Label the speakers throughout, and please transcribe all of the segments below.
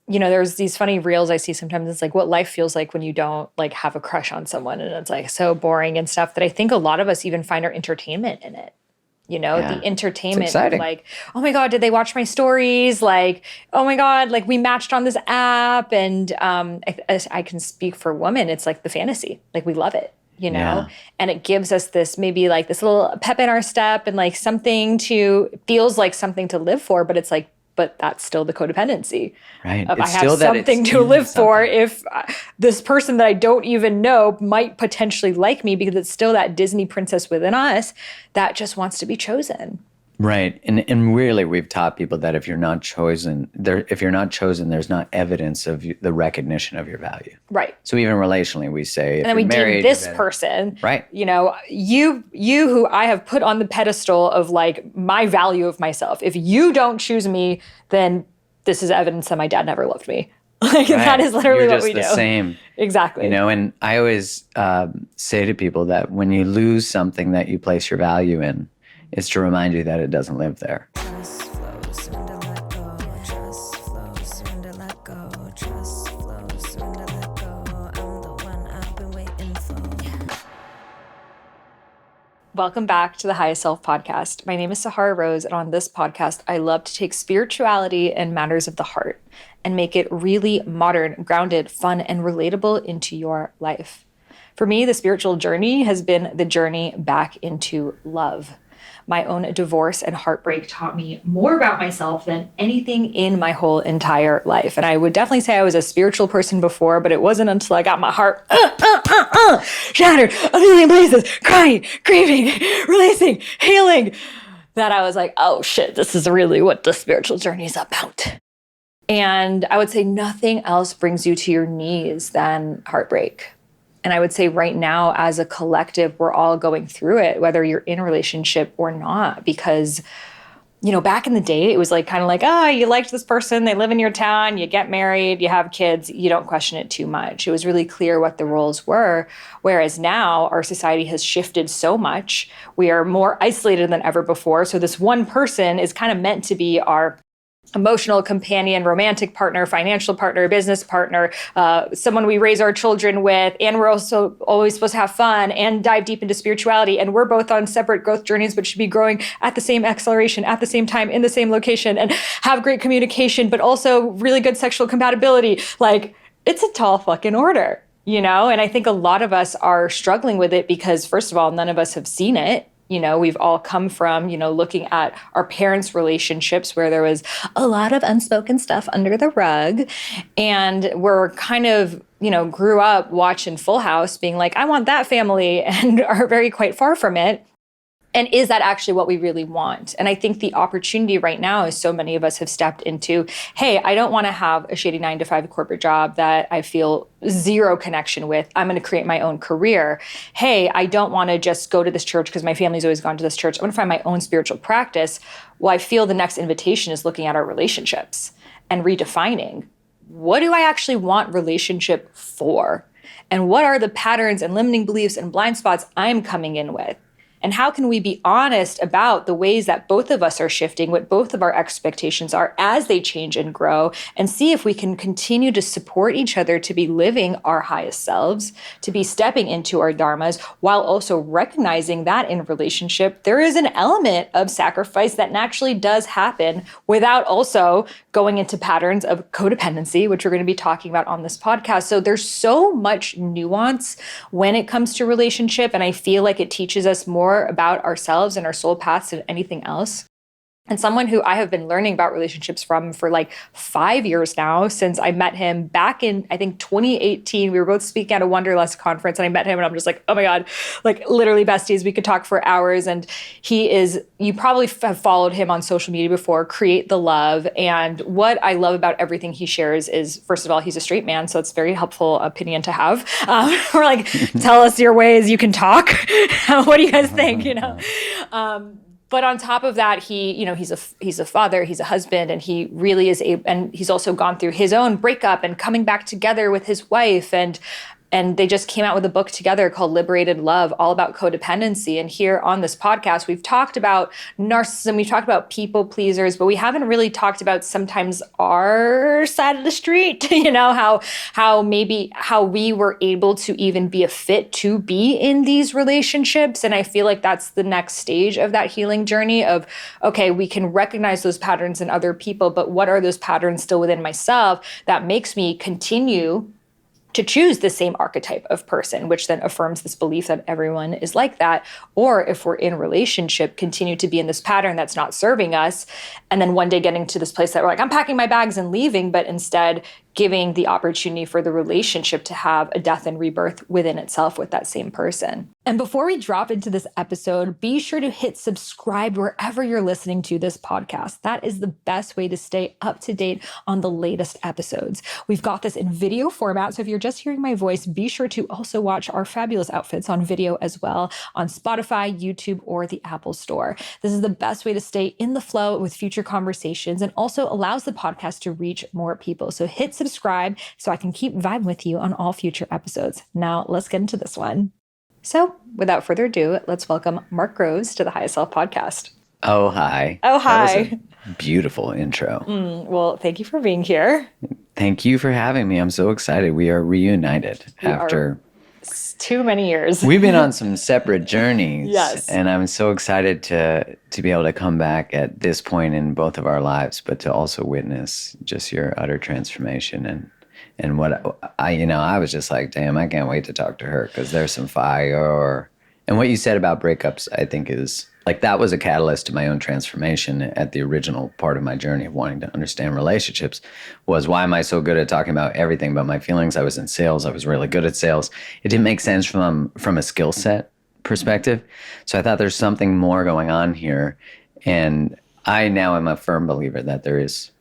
Speaker 1: there's these funny reels I see sometimes. It's like what life feels like when you don't like have a crush on someone, and it's like so boring and stuff that I think a lot of us even find our entertainment in it. The
Speaker 2: Yeah. It's
Speaker 1: entertainment of
Speaker 2: exciting.
Speaker 1: like, oh my God, did they watch my stories? Like, oh my God, like we matched on this app. And I can speak for women. It's like the fantasy. Like we love it,
Speaker 2: Yeah.
Speaker 1: and it gives us this maybe like this little pep in our step and like feels like something to live for, but it's like, but that's still the codependency
Speaker 2: Right.
Speaker 1: of I
Speaker 2: It's
Speaker 1: have
Speaker 2: still that it's
Speaker 1: something to
Speaker 2: in
Speaker 1: live for
Speaker 2: something.
Speaker 1: if this person that I don't even know might potentially like me, because it's still that Disney princess within us that just wants to be chosen.
Speaker 2: Right. And really we've taught people that if you're not chosen, there's not evidence of the recognition of your value.
Speaker 1: Right.
Speaker 2: So even relationally, we say
Speaker 1: And
Speaker 2: if
Speaker 1: then
Speaker 2: you're
Speaker 1: we deem
Speaker 2: married,
Speaker 1: this person,
Speaker 2: right.
Speaker 1: you who I have put on the pedestal of like my value of myself. If you don't choose me, then this is evidence that my dad never loved me. Like that
Speaker 2: Right.
Speaker 1: is literally
Speaker 2: You're
Speaker 1: what
Speaker 2: just
Speaker 1: we
Speaker 2: the
Speaker 1: do.
Speaker 2: same.
Speaker 1: Exactly.
Speaker 2: And I always say to people that when you lose something that you place your value in, it's to remind you that it doesn't live there.
Speaker 3: Trust flows, surrender, let go. Trust flows, surrender, let go. Trust flows, surrender, let go. I'm the one I've been waiting for.
Speaker 1: Welcome back to the Highest Self podcast. My name is Sahara Rose, and on this podcast, I love to take spirituality and matters of the heart and make it really modern, grounded, fun, and relatable into your life. For me, the spiritual journey has been the journey back into love. My own divorce and heartbreak taught me more about myself than anything in my whole entire life. And I would definitely say I was a spiritual person before, but it wasn't until I got my heart shattered a million places, crying, grieving, releasing, healing, that I was like, oh shit, this is really what the spiritual journey is about. And I would say nothing else brings you to your knees than heartbreak. And I would say right now, as a collective, we're all going through it, whether you're in a relationship or not, because, back in the day, it was like kind of like, oh, you liked this person, they live in your town, you get married, you have kids, you don't question it too much. It was really clear what the roles were. Whereas now our society has shifted so much. We are more isolated than ever before. So this one person is kind of meant to be our emotional companion, romantic partner, financial partner, business partner, someone we raise our children with, and we're also always supposed to have fun and dive deep into spirituality. And we're both on separate growth journeys, but should be growing at the same acceleration, at the same time, in the same location, and have great communication, but also really good sexual compatibility. Like, it's a tall fucking order, And I think a lot of us are struggling with it because, first of all, none of us have seen it. We've all come from, looking at our parents' relationships where there was a lot of unspoken stuff under the rug. And we're kind of, grew up watching Full House being like, I want that family, and are very quite far from it. And is that actually what we really want? And I think the opportunity right now is so many of us have stepped into, hey, I don't want to have a shady 9-to-5 corporate job that I feel zero connection with. I'm going to create my own career. Hey, I don't want to just go to this church because my family's always gone to this church. I want to find my own spiritual practice. Well, I feel the next invitation is looking at our relationships and redefining, what do I actually want relationship for? And what are the patterns and limiting beliefs and blind spots I'm coming in with? And how can we be honest about the ways that both of us are shifting, what both of our expectations are as they change and grow, and see if we can continue to support each other to be living our highest selves, to be stepping into our dharmas, while also recognizing that in relationship, there is an element of sacrifice that naturally does happen without also going into patterns of codependency, which we're going to be talking about on this podcast. So there's so much nuance when it comes to relationship, and I feel like it teaches us more about ourselves and our soul paths than anything else. And someone who I have been learning about relationships from for like 5 years now, since I met him back in, I think, 2018. We were both speaking at a Wanderlust conference, and I met him, and I'm just like, oh my God, like literally besties. We could talk for hours. And he is, you probably have followed him on social media before, Create the Love. And what I love about everything he shares is, first of all, he's a straight man, so it's a very helpful opinion to have. We're like, tell us your ways, you can talk. What do you guys think, But on top of that, he's a father, he's a husband, and he really is and he's also gone through his own breakup and coming back together with his wife, and and they just came out with a book together called Liberated Love, all about codependency. And here on this podcast, we've talked about narcissism, we've talked about people pleasers, but we haven't really talked about sometimes our side of the street, how we were able to even be a fit to be in these relationships. And I feel like that's the next stage of that healing journey of, okay, we can recognize those patterns in other people, but what are those patterns still within myself that makes me continue to choose the same archetype of person, which then affirms this belief that everyone is like that. Or if we're in a relationship, continue to be in this pattern that's not serving us. And then one day getting to this place that we're like, I'm packing my bags and leaving, but instead giving the opportunity for the relationship to have a death and rebirth within itself with that same person. And before we drop into this episode, be sure to hit subscribe wherever you're listening to this podcast. That is the best way to stay up to date on the latest episodes. We've got this in video format, so if you're just hearing my voice, be sure to also watch our fabulous outfits on video as well on Spotify, YouTube, or the Apple Store. This is the best way to stay in the flow with future conversations and also allows the podcast to reach more people. So hit subscribe so I can keep vibing with you on all future episodes. Now let's get into this one. So without further ado, let's welcome Mark Groves to the High Self Podcast.
Speaker 2: Oh, hi.
Speaker 1: Oh, hi.
Speaker 2: That was a beautiful intro.
Speaker 1: Well, thank you for being here.
Speaker 2: Thank you for having me. I'm so excited. We are reunited after
Speaker 1: too many years.
Speaker 2: We've been on some separate journeys.
Speaker 1: Yes.
Speaker 2: And I'm so excited to be able to come back at this point in both of our lives, but to also witness just your utter transformation and what I was just like, damn, I can't wait to talk to her because there's some fire. And what you said about breakups, I think is like that was a catalyst to my own transformation at the original part of my journey of wanting to understand relationships was why am I so good at talking about everything but my feelings? I was in sales. I was really good at sales. It didn't make sense from a skill set perspective. So I thought there's something more going on here. And I now am a firm believer that there is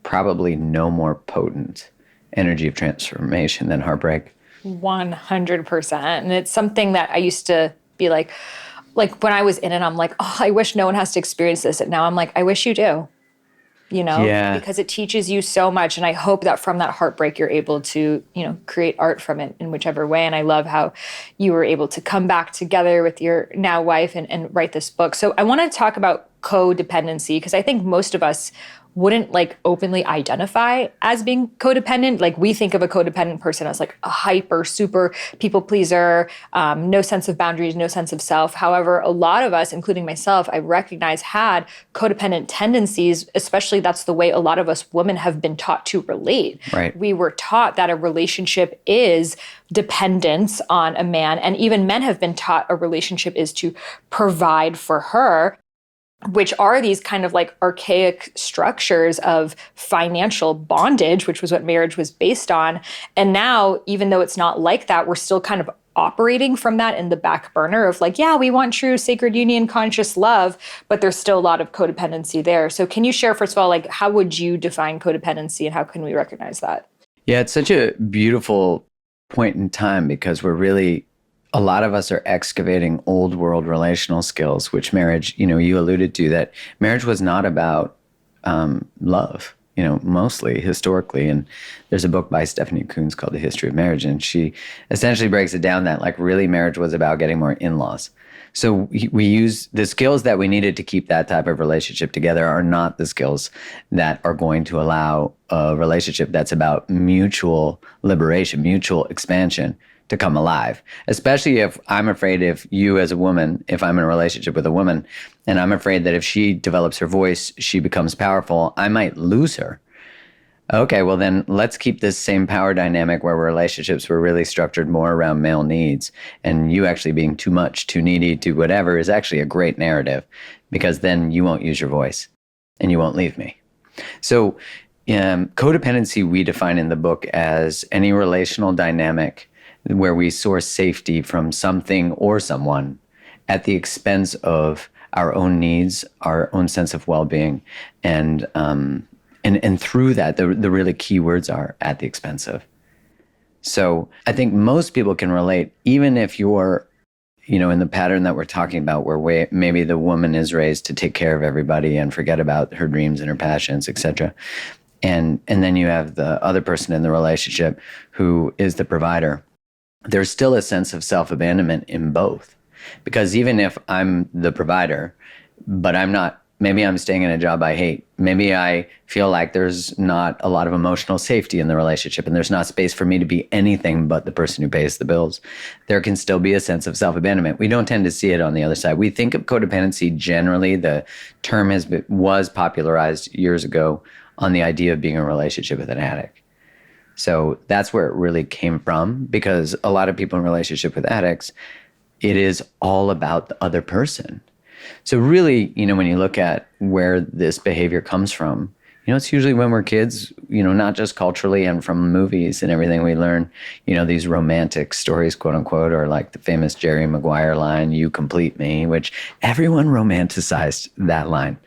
Speaker 2: probably no more potent energy of transformation than heartbreak.
Speaker 1: 100%. And it's something that I used to be like when I was in it, I'm like, oh, I wish no one has to experience this. And now I'm like, I wish you do,
Speaker 2: Yeah.
Speaker 1: because it teaches you so much. And I hope that from that heartbreak, you're able to, create art from it in whichever way. And I love how you were able to come back together with your now wife and write this book. So I want to talk about codependency because I think most of us wouldn't openly identify as being codependent. Like we think of a codependent person as like a hyper, super people pleaser, no sense of boundaries, no sense of self. However, a lot of us, including myself, I recognize had codependent tendencies, especially that's the way a lot of us women have been taught to relate.
Speaker 2: Right.
Speaker 1: We were taught that a relationship is dependence on a man. And even men have been taught a relationship is to provide for her, which are these kind of archaic structures of financial bondage, which was what marriage was based on. And now, even though it's not like that, we're still kind of operating from that in the back burner of yeah, we want true sacred union, conscious love, but there's still a lot of codependency there. So can you share, first of all, how would you define codependency and how can we recognize that?
Speaker 2: Yeah, it's such a beautiful point in time because a lot of us are excavating old world relational skills, which marriage, you alluded to that marriage was not about love, mostly historically. And there's a book by Stephanie Coontz called The History of Marriage. And she essentially breaks it down that really marriage was about getting more in-laws. So we use the skills that we needed to keep that type of relationship together are not the skills that are going to allow a relationship that's about mutual liberation, mutual expansion to come alive, especially if I'm afraid if you as a woman, if I'm in a relationship with a woman, and I'm afraid that if she develops her voice, she becomes powerful, I might lose her. Okay, well then let's keep this same power dynamic where relationships were really structured more around male needs and you actually being too much, too needy, too whatever is actually a great narrative because then you won't use your voice and you won't leave me. So codependency we define in the book as any relational dynamic where we source safety from something or someone at the expense of our own needs, our own sense of well-being, and through that, the really key words are at the expense of. So I think most people can relate, even if you're, in the pattern that we're talking about, where maybe the woman is raised to take care of everybody and forget about her dreams and her passions, etc. And then you have the other person in the relationship who is the provider. there's still a sense of self-abandonment in both. Because even if I'm the provider, but I'm not, maybe I'm staying in a job I hate. Maybe I feel like there's not a lot of emotional safety in the relationship and there's not space for me to be anything but the person who pays the bills. There can still be a sense of self-abandonment. We don't tend to see it on the other side. We think of codependency generally, the term was popularized years ago on the idea of being in a relationship with an addict. So that's where it really came from, because a lot of people in relationship with addicts, it is all about the other person. So really, when you look at where this behavior comes from, it's usually when we're kids, not just culturally and from movies and everything we learn, these romantic stories, quote unquote, or like the famous Jerry Maguire line, "You complete me," which everyone romanticized that line.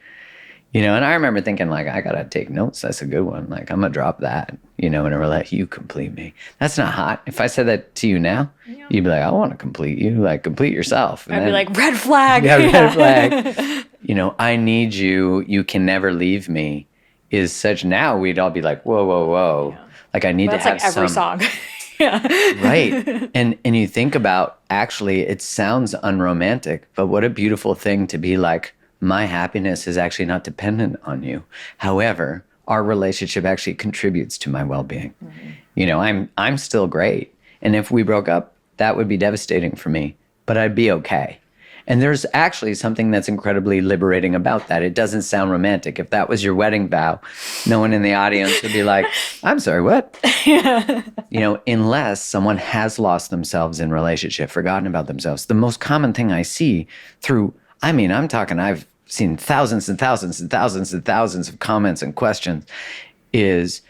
Speaker 2: And I remember thinking, like, I got to take notes. That's a good one. Like, I'm going to drop that, and let you complete me. That's not hot. If I said that to you now, you'd be like, I want to complete you. Like, complete yourself. And
Speaker 1: I'd be like, red flag.
Speaker 2: Yeah, red flag. I need you. You can never leave me is such. Now we'd all be like, whoa, whoa, whoa. Yeah. Like, I need to have
Speaker 1: that's like every song. Yeah.
Speaker 2: Right. And you think about, actually, it sounds unromantic, but what a beautiful thing to be like, my happiness is actually not dependent on you. However, our relationship actually contributes to my well-being. Mm-hmm. I'm still great. And if we broke up, that would be devastating for me, but I'd be okay. And there's actually something that's incredibly liberating about that. It doesn't sound romantic. If that was your wedding vow, no one in the audience would be like, I'm sorry, what? Yeah. Unless someone has lost themselves in relationship, forgotten about themselves. The most common thing I see I've seen thousands and thousands and thousands and thousands of comments and questions is,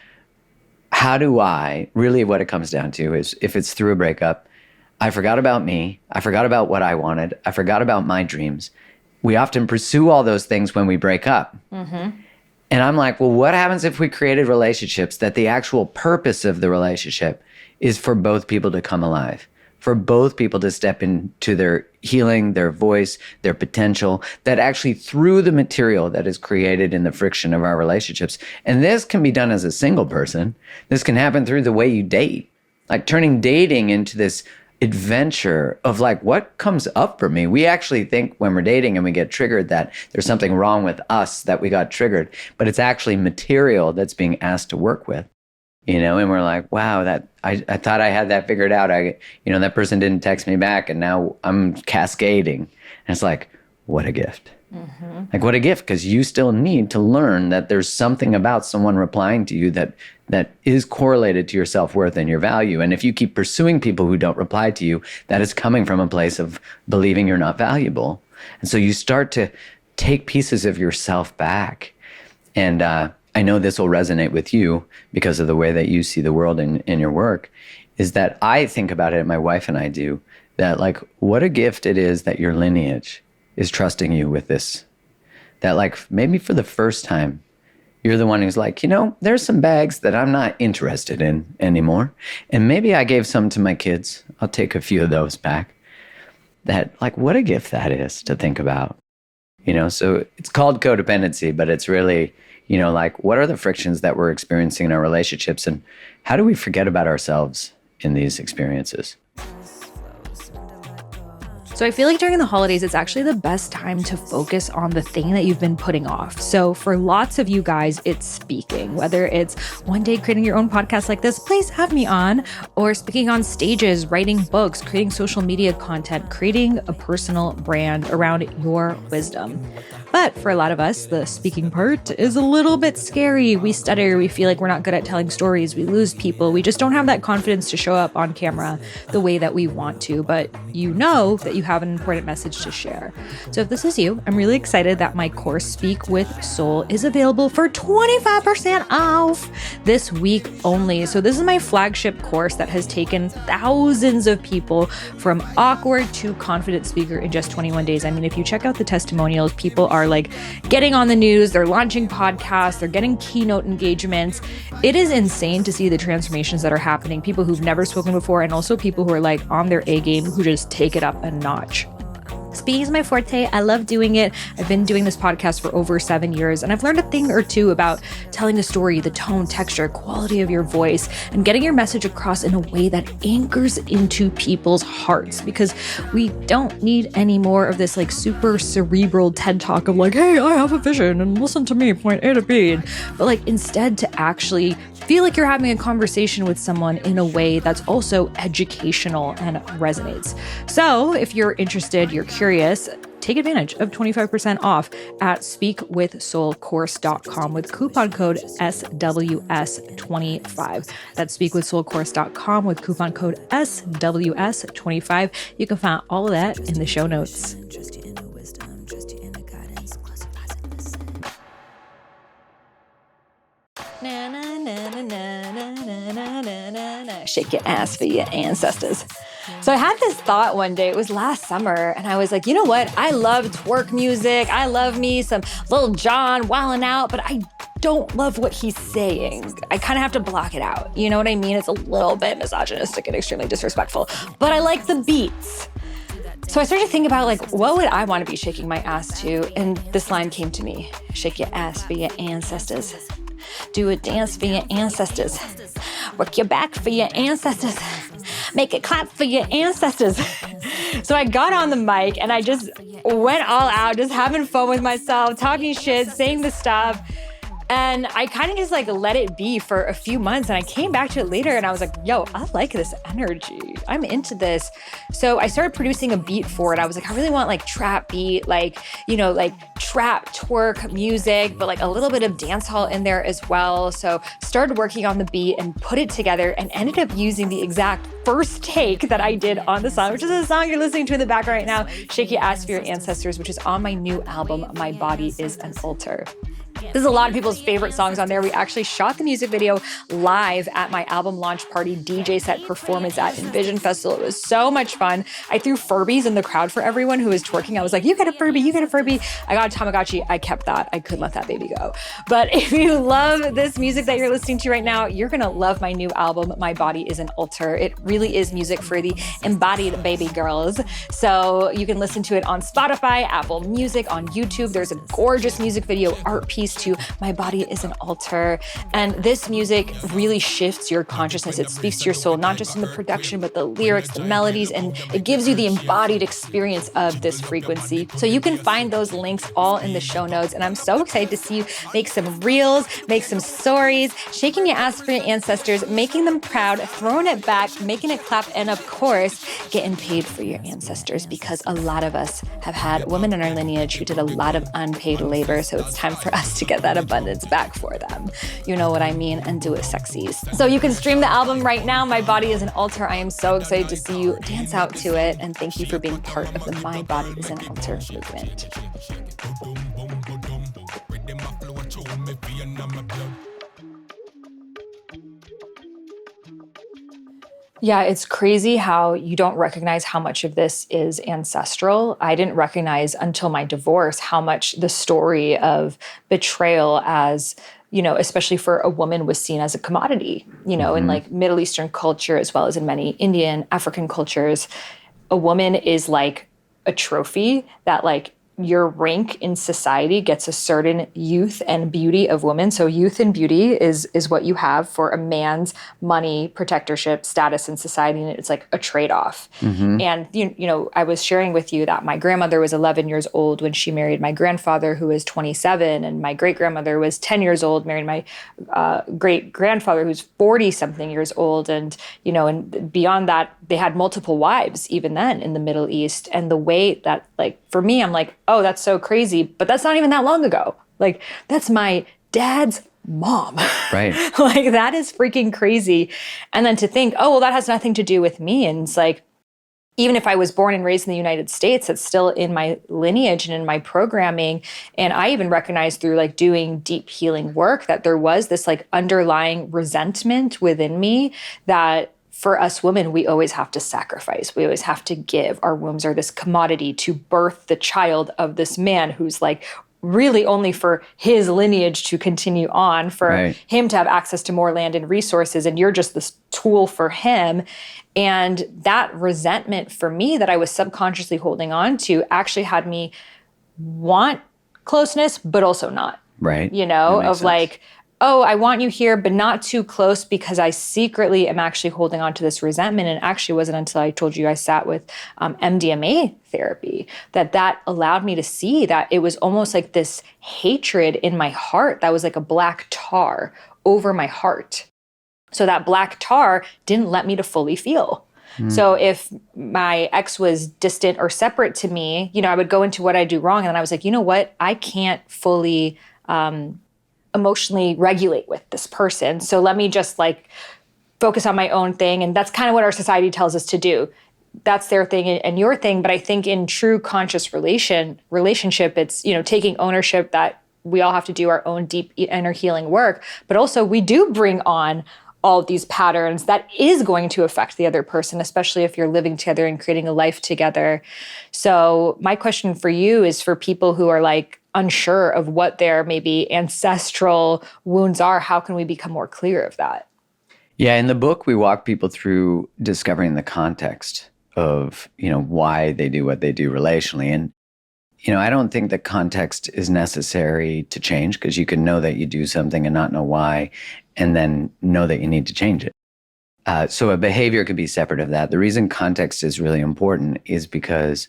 Speaker 2: how do I, really what it comes down to is, if it's through a breakup, I forgot about me, I forgot about what I wanted, I forgot about my dreams. We often pursue all those things when we break up. Mm-hmm. And I'm like, well, what happens if we created relationships that the actual purpose of the relationship is for both people to come alive? For both people to step into their healing, their voice, their potential, that actually through the material that is created in the friction of our relationships. And this can be done as a single person. This can happen through the way you date, like turning dating into this adventure of like, what comes up for me? We actually think when we're dating and we get triggered that there's something wrong with us, that we got triggered, but it's actually material that's being asked to work with. And we're like, wow, that I thought I had that figured out. That person didn't text me back and now I'm cascading. And it's like, what a gift. Mm-hmm. Like, what a gift, because you still need to learn that there's something about someone replying to you that is correlated to your self-worth and your value. And if you keep pursuing people who don't reply to you, that is coming from a place of believing you're not valuable. And so you start to take pieces of yourself back. And I know this will resonate with you because of the way that you see the world in your work, is that I think about it, my wife and I do, that like, what a gift it is that your lineage is trusting you with this. That like, maybe for the first time, you're the one who's like, there's some bags that I'm not interested in anymore. And maybe I gave some to my kids. I'll take a few of those back. That like, what a gift that is to think about. So it's called codependency, but it's really, like, what are the frictions that we're experiencing in our relationships, and how do we forget about ourselves in these experiences?
Speaker 1: So I feel like during the holidays, it's actually the best time to focus on the thing that you've been putting off. So for lots of you guys, it's speaking, whether it's one day creating your own podcast like this, please have me on, or speaking on stages, writing books, creating social media content, creating a personal brand around your wisdom. But for a lot of us, the speaking part is a little bit scary. We stutter. We feel like we're not good at telling stories. We lose people. We just don't have that confidence to show up on camera the way that we want to. But you know that you have an important message to share. So if this is you, I'm really excited that my course, Speak with Soul, is available for 25% off this week only. So this is my flagship course that has taken thousands of people from awkward to confident speaker in just 21 days. I mean, if you check out the testimonials, people are like getting on the news, they're launching podcasts, they're getting keynote engagements. It is insane to see the transformations that are happening. People who've never spoken before, and also people who are like on their A game, who just take it up a notch. Speaking is my forte. I love doing it. I've been doing this podcast for over 7 years, and I've learned a thing or two about telling the story, the tone, texture, quality of your voice, and getting your message across in a way that anchors into people's hearts, because we don't need any more of this like super cerebral TED talk of like, hey, I have a vision and listen to me, point A to B. But like instead to actually feel like you're having a conversation with someone in a way that's also educational and resonates. So if you're interested, you're curious, take advantage of 25% off at speakwithsoulcourse.com with coupon code SWS25. That's speakwithsoulcourse.com with coupon code SWS25. You can find all of that in the show notes.
Speaker 3: Trust your inner wisdom, trust your inner guidance. Close your eyes and listen.
Speaker 1: Na, na, na, na, na, na, na, na, na, na. Shake your ass for your ancestors. So I had this thought one day, it was last summer, and I was like, you know what? I love twerk music. I love me some Lil Jon wilding out, but I don't love what he's saying. I kind of have to block it out. You know what I mean? It's a little bit misogynistic and extremely disrespectful, but I like the beats. So I started to think about like, what would I want to be shaking my ass to? And this line came to me: shake your ass for your ancestors. Do a dance for your ancestors. Work your back for your ancestors. Make it clap for your ancestors. So I got on the mic and I just went all out, just having fun with myself, talking shit, saying the stuff. And I kind of just like let it be for a few months. And I came back to it later and I was like, yo, I like this energy. I'm into this. So I started producing a beat for it. I was like, I really want like trap beat, like, you know, like trap twerk music, but like a little bit of dance hall in there as well. So started working on the beat and put it together and ended up using the exact first take that I did on the song, which is a song you're listening to in the background right now, Shake Your Ass for Your Ancestors, which is on my new album, My Body is an Altar. This is a lot of people's favorite songs on there. We actually shot the music video live at my album launch party DJ set performance at Envision Festival. It was so much fun. I threw Furbies in the crowd for everyone who was twerking. I was like, you get a Furby, you get a Furby. I got a Tamagotchi. I kept that. I couldn't let that baby go. But if you love this music that you're listening to right now, you're going to love my new album, My Body is an Altar. It really is music for the embodied baby girls. So you can listen to it on Spotify, Apple Music, on YouTube. There's a gorgeous music video art piece to My Body is an Altar. And this music really shifts your consciousness. It speaks to your soul, not just in the production, but the lyrics, the melodies, and it gives you the embodied experience of this frequency. So you can find those links all in the show notes. And I'm so excited to see you make some reels, make some stories, shaking your ass for your ancestors, making them proud, throwing it back, making it clap, and of course, getting paid for your ancestors, because a lot of us have had women in our lineage who did a lot of unpaid labor. So it's time for us to get that abundance back for them. You know what I mean? And do it sexy. So you can stream the album right now, My Body is an Altar. I am so excited to see you dance out to it. And thank you for being part of the My Body is an Altar movement. Yeah, it's crazy how you don't recognize how much of this is ancestral. I didn't recognize until my divorce how much the story of betrayal as, you know, especially for a woman, was seen as a commodity, you know, in like Middle Eastern culture, as well as in many Indian, African cultures. A woman is like a trophy that like your rank in society gets a certain youth and beauty of women. So youth and beauty is what you have for a man's money, protectorship, status in society. And it's like a trade-off. And, you know, I was sharing with you that my grandmother was 11 years old when she married my grandfather, who was 27. And my great-grandmother was 10 years old, married my great-grandfather, who's 40-something years old. And, you know, and beyond that, they had multiple wives even then in the Middle East. And the way that, like, for me, I'm like, oh, that's so crazy. But that's not even that long ago. Like, that's my dad's mom.
Speaker 2: Right.
Speaker 1: Like, that is freaking crazy. And then to think, oh, well, that has nothing to do with me. And it's like, even if I was born and raised in the United States, it's still in my lineage and in my programming. And I even recognized through like doing deep healing work that there was this like underlying resentment within me that for us women, we always have to sacrifice. We always have to give. Our wombs are this commodity to birth the child of this man who's like really only for his lineage to continue on, for him to have access to more land and resources, and you're just this tool for him. And that resentment for me that I was subconsciously holding on to actually had me want closeness, but also not.
Speaker 2: Right.
Speaker 1: You know, of like, oh, I want you here, but not too close, because I secretly am actually holding on to this resentment. And it actually wasn't until I told you I sat with MDMA therapy that allowed me to see that it was almost like this hatred in my heart that was like a black tar over my heart. So that black tar didn't let me to fully feel. So if my ex was distant or separate to me, you know, I would go into what I do wrong. And then I was like, you know what? I can't fully emotionally regulate with this person. So let me just like focus on my own thing. And that's kind of what our society tells us to do. That's their thing and your thing. But I think in true conscious relationship, it's, you know, taking ownership that we all have to do our own deep inner healing work. But also we do bring on all of these patterns that is going to affect the other person, especially if you're living together and creating a life together. So my question for you is for people who are like unsure of what their maybe ancestral wounds are, how can we become more clear of that?
Speaker 2: Yeah, in the book, we walk people through discovering the context of, you know, why they do what they do relationally. And, you know, I don't think the context is necessary to change, because you can know that you do something and not know why, and then know that you need to change it. So a behavior could be separate of that. The reason context is really important is because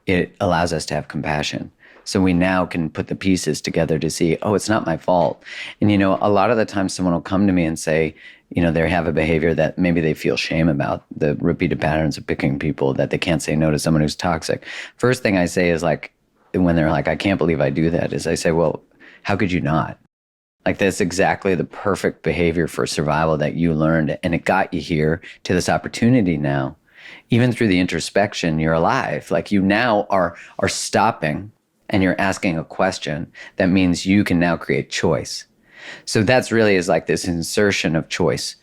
Speaker 2: it allows us to have compassion. So we now can put the pieces together to see, oh, it's not my fault. And, you know, a lot of the time someone will come to me and say, you know, they have a behavior that maybe they feel shame about, the repeated patterns of picking people, that they can't say no to someone who's toxic. First thing I say is like, when they're like, I can't believe I do that, is I say, well, how could you not? Like, that's exactly the perfect behavior for survival that you learned, and it got you here to this opportunity now. Even through the introspection, you're alive. Like, you now are stopping and you're asking a question that means you can now create choice. So that's really is like this insertion of choice.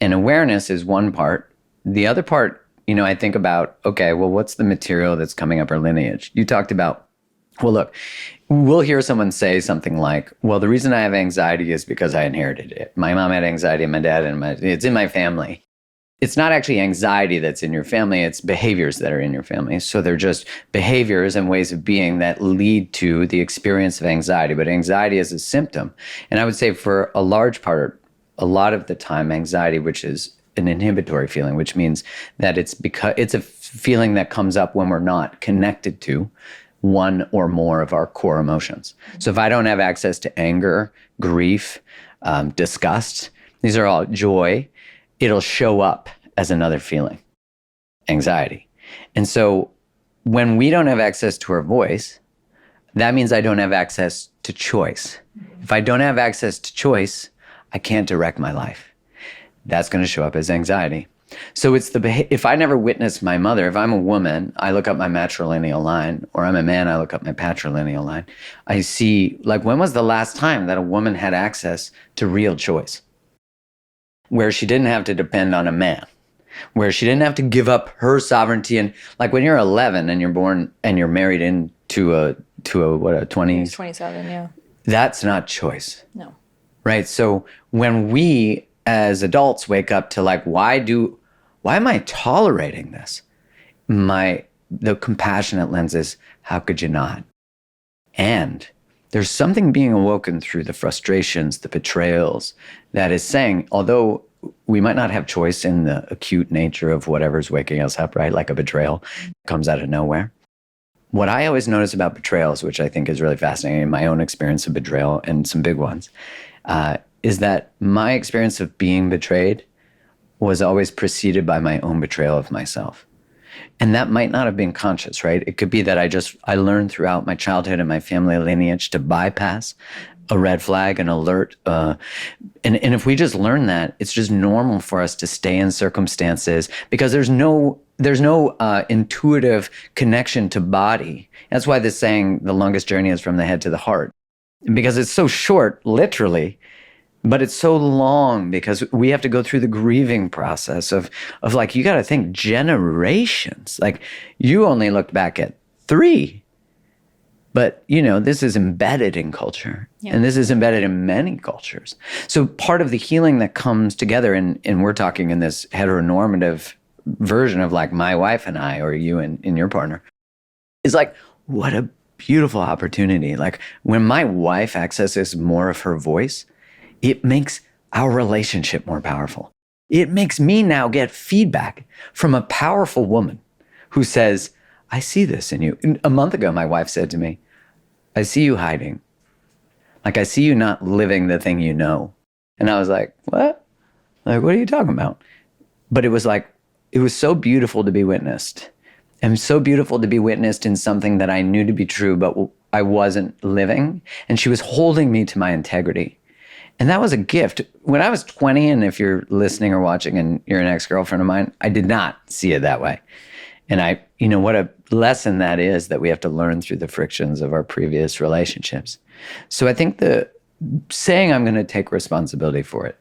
Speaker 2: And awareness is one part. The other part, you know, I think about, okay, well, what's the material that's coming up our lineage? You talked about, well, look, we'll hear someone say something like, well, the reason I have anxiety is because I inherited it. My mom had anxiety, and my dad, and it's in my family. It's not actually anxiety that's in your family, it's behaviors that are in your family. So they're just behaviors and ways of being that lead to the experience of anxiety. But anxiety is a symptom. And I would say for a large part, a lot of the time, anxiety, which is an inhibitory feeling, which means that it's a feeling that comes up when we're not connected to one or more of our core emotions. So if I don't have access to anger, grief, disgust, these are all joy, it'll show up as another feeling, anxiety. And so when we don't have access to our voice, that means I don't have access to choice. If I don't have access to choice, I can't direct my life. That's going to show up as anxiety. So it's if I never witnessed my mother, if I'm a woman, I look up my matrilineal line, or I'm a man, I look up my patrilineal line. I see, like, when was the last time that a woman had access to real choice? Where she didn't have to depend on a man, where she didn't have to give up her sovereignty. And like when you're 11 and you're born and you're married into a 20s?
Speaker 1: 27, yeah.
Speaker 2: That's not choice.
Speaker 1: No.
Speaker 2: Right? So when we as adults wake up to like, why am I tolerating this? The compassionate lens is, how could you not? And there's something being awoken through the frustrations, the betrayals, that is saying, although we might not have choice in the acute nature of whatever's waking us up, right? Like a betrayal comes out of nowhere. What I always notice about betrayals, which I think is really fascinating in my own experience of betrayal and some big ones, is that my experience of being betrayed was always preceded by my own betrayal of myself. And that might not have been conscious, right? It could be that I learned throughout my childhood and my family lineage to bypass a red flag, an alert. And if we just learn that, it's just normal for us to stay in circumstances because there's no intuitive connection to body. That's why the saying, the longest journey is from the head to the heart. Because it's so short, literally, but it's so long because we have to go through the grieving process of like, you got to think generations. Like, you only looked back at 3. But, this is embedded in culture.
Speaker 1: Yeah.
Speaker 2: And this is embedded in many cultures. So part of the healing that comes together, and we're talking in this heteronormative version of like my wife and I, or you and your partner, is like, what a beautiful opportunity. Like when my wife accesses more of her voice, it makes our relationship more powerful. It makes me now get feedback from a powerful woman who says, I see this in you. A month ago, my wife said to me, I see you hiding. Like, I see you not living the thing you know. And I was like, what? Like, what are you talking about? But it was like, it was so beautiful to be witnessed. And so beautiful to be witnessed in something that I knew to be true, but I wasn't living. And she was holding me to my integrity. And that was a gift. When I was 20, and if you're listening or watching and you're an ex-girlfriend of mine, I did not see it that way. And what a lesson that is that we have to learn through the frictions of our previous relationships. So I think the saying I'm going to take responsibility for it,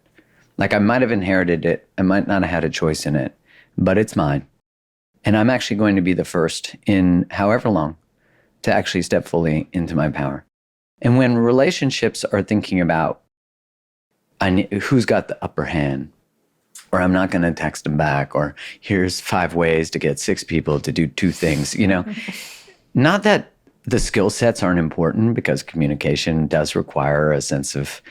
Speaker 2: like I might have inherited it, I might not have had a choice in it, but it's mine. And I'm actually going to be the first in however long to actually step fully into my power. And when relationships are thinking about who's got the upper hand, or I'm not going to text them back, or here's 5 ways to get 6 people to do 2 things, Not that the skill sets aren't important, because communication does require a sense of,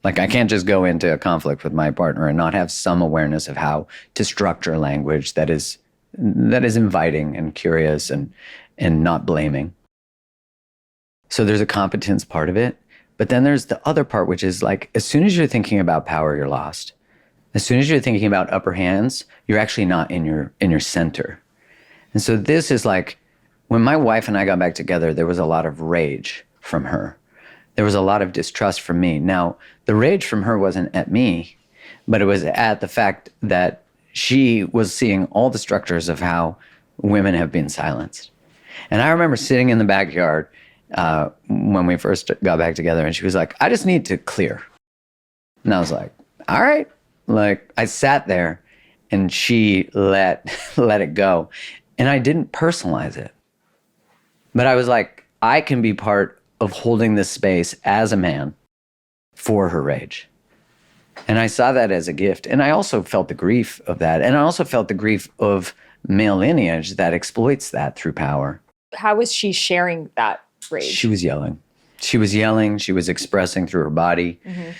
Speaker 2: like I can't just go into a conflict with my partner and not have some awareness of how to structure language that is inviting and curious and not blaming. So there's a competence part of it. But then there's the other part, which is like, as soon as you're thinking about power, you're lost. As soon as you're thinking about upper hands, you're actually not in your center. And so this is like, when my wife and I got back together, there was a lot of rage from her. There was a lot of distrust from me. Now, the rage from her wasn't at me, but it was at the fact that she was seeing all the structures of how women have been silenced. And I remember sitting in the backyard when we first got back together, and she was like, I just need to clear. And I was like, all right. Like, I sat there and she let it go. And I didn't personalize it. But I was like, I can be part of holding this space as a man for her rage. And I saw that as a gift. And I also felt the grief of that. And I also felt the grief of male lineage that exploits that through power.
Speaker 1: How was she sharing that rage?
Speaker 2: She was yelling. She was expressing through her body.
Speaker 1: Mm-hmm.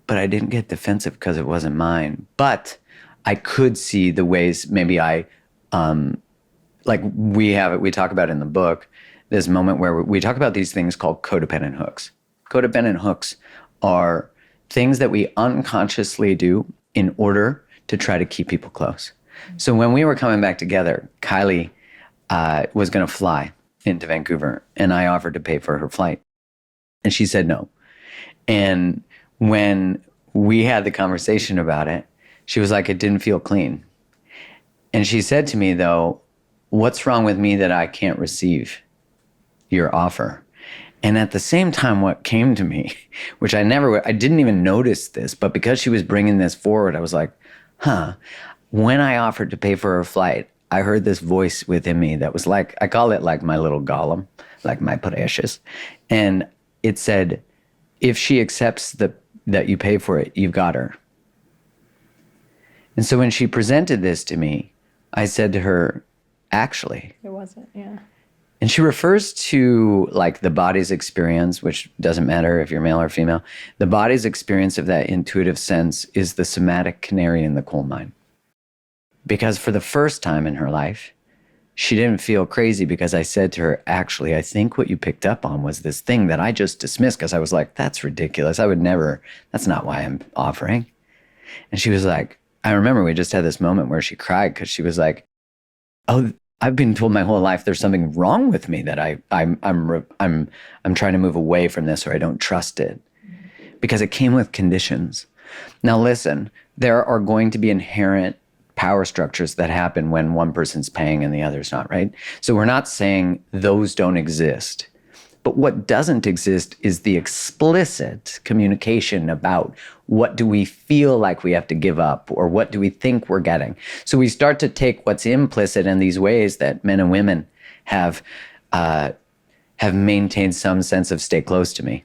Speaker 2: But I didn't get defensive because it wasn't mine. But I could see the ways maybe I, like we talk about in the book, this moment where we talk about these things called codependent hooks. Codependent hooks are things that we unconsciously do in order to try to keep people close. So when we were coming back together, Kylie was going to fly into Vancouver, and I offered to pay for her flight. And she said no. And when we had the conversation about it, she was like, it didn't feel clean. And she said to me, though, what's wrong with me that I can't receive your offer? And at the same time, what came to me, which I didn't even notice this, but because she was bringing this forward, I was like, when I offered to pay for her flight, I heard this voice within me that was like, I call it like my little golem, like my precious. And it said, if she accepts that you pay for it, you've got her. And so when she presented this to me, I said to her, actually.
Speaker 1: It wasn't, yeah.
Speaker 2: And she refers to like the body's experience, which doesn't matter if you're male or female. The body's experience of that intuitive sense is the somatic canary in the coal mine. Because for the first time in her life, she didn't feel crazy because I said to her, actually, I think what you picked up on was this thing that I just dismissed because I was like, that's ridiculous. I would never, that's not why I'm offering. And she was like, I remember we just had this moment where she cried because she was like, oh, I've been told my whole life there's something wrong with me that I'm trying to move away from this, or I don't trust it because it came with conditions. Now listen, there are going to be inherent power structures that happen when one person's paying and the other's not, right? So we're not saying those don't exist. But what doesn't exist is the explicit communication about what do we feel like we have to give up, or what do we think we're getting. So we start to take what's implicit in these ways that men and women have have maintained some sense of stay close to me.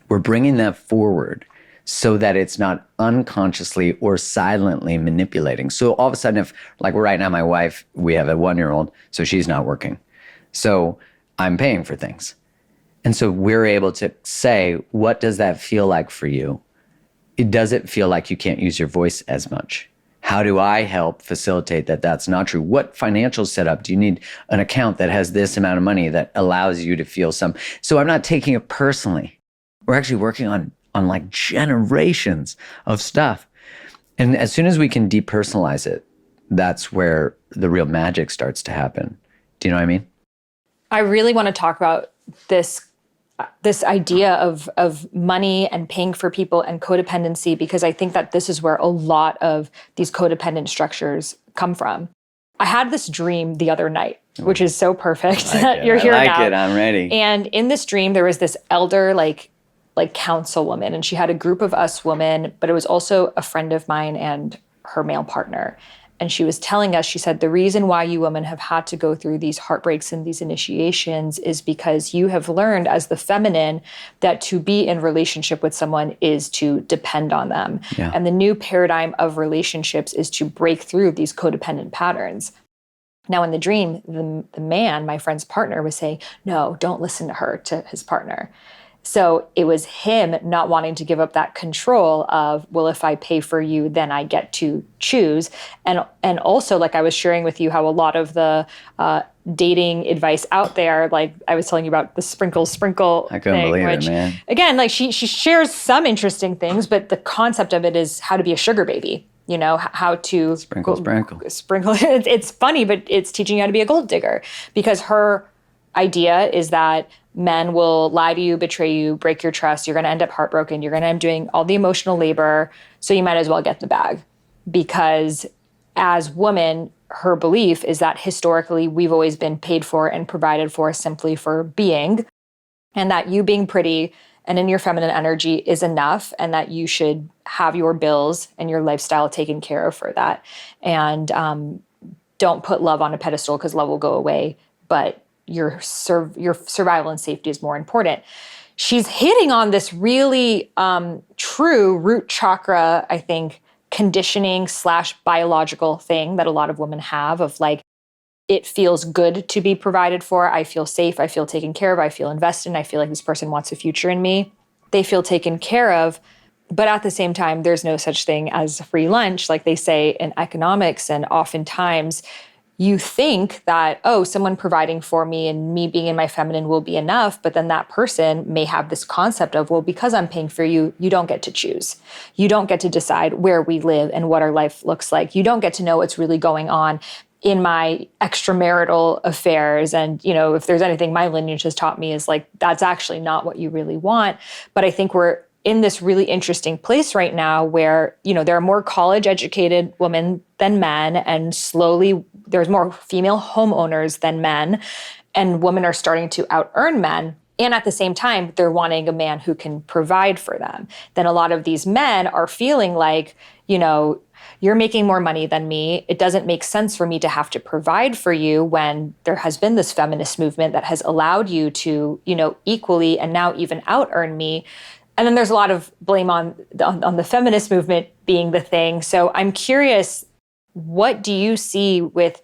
Speaker 2: We're bringing that forward so that it's not unconsciously or silently manipulating. So all of a sudden, if like right now, my wife, we have a 1-year-old, so she's not working. So I'm paying for things. And so we're able to say, what does that feel like for you? Does it feel like you can't use your voice as much? How do I help facilitate that that's not true? What financial setup do you need? An account that has this amount of money that allows you to feel some. So I'm not taking it personally. We're actually working on like generations of stuff. And as soon as we can depersonalize it, that's where the real magic starts to happen. Do you know what I mean?
Speaker 1: I really want to talk about this idea of money and paying for people and codependency, because I think that this is where a lot of these codependent structures come from. I had this dream the other night, which is so perfect that you're here now.
Speaker 2: I like it. I'm ready.
Speaker 1: And in this dream, there was this elder, like councilwoman, and she had a group of us women, but it was also a friend of mine and her male partner. And she was telling us, she said, the reason why you women have had to go through these heartbreaks and these initiations is because you have learned as the feminine that to be in relationship with someone is to depend on them.
Speaker 2: Yeah.
Speaker 1: And the new paradigm of relationships is to break through these codependent patterns. Now in the dream, the man, my friend's partner, was saying, no, don't listen to her, to his partner. So it was him not wanting to give up that control of, well, if I pay for you, then I get to choose. And also, like I was sharing with you how a lot of the dating advice out there, like I was telling you about the sprinkle
Speaker 2: I couldn't believe it, man.
Speaker 1: Again, like she shares some interesting things, but the concept of it is how to be a sugar baby. You know, how to
Speaker 2: sprinkle.
Speaker 1: It's funny, but it's teaching you how to be a gold digger, because her idea is that men will lie to you, betray you, break your trust. You're going to end up heartbroken. You're going to end up doing all the emotional labor. So you might as well get the bag, because as women, her belief is that historically we've always been paid for and provided for simply for being, and that you being pretty and in your feminine energy is enough, and that you should have your bills and your lifestyle taken care of for that. And don't put love on a pedestal, because love will go away, but your survival and safety is more important. She's hitting on this really true root chakra, I think, conditioning / biological thing that a lot of women have, of like, it feels good to be provided for. I feel safe. I feel taken care of. I feel invested in. I feel like this person wants a future in me. They feel taken care of. But at the same time, there's no such thing as free lunch, like they say in economics. And oftentimes you think that, oh, someone providing for me and me being in my feminine will be enough. But then that person may have this concept of, well, because I'm paying for you, you don't get to choose. You don't get to decide where we live and what our life looks like. You don't get to know what's really going on in my extramarital affairs. And, you know, if there's anything my lineage has taught me is like, that's actually not what you really want. But I think we're in this really interesting place right now where, you know, there are more college educated women than men, and slowly there's more female homeowners than men, and women are starting to out earn men. And at the same time, they're wanting a man who can provide for them. Then a lot of these men are feeling like, you know, you're making more money than me. It doesn't make sense for me to have to provide for you, when there has been this feminist movement that has allowed you to, you know, equally and now even out earn me. And then there's a lot of blame on the feminist movement being the thing. So I'm curious, what do you see with,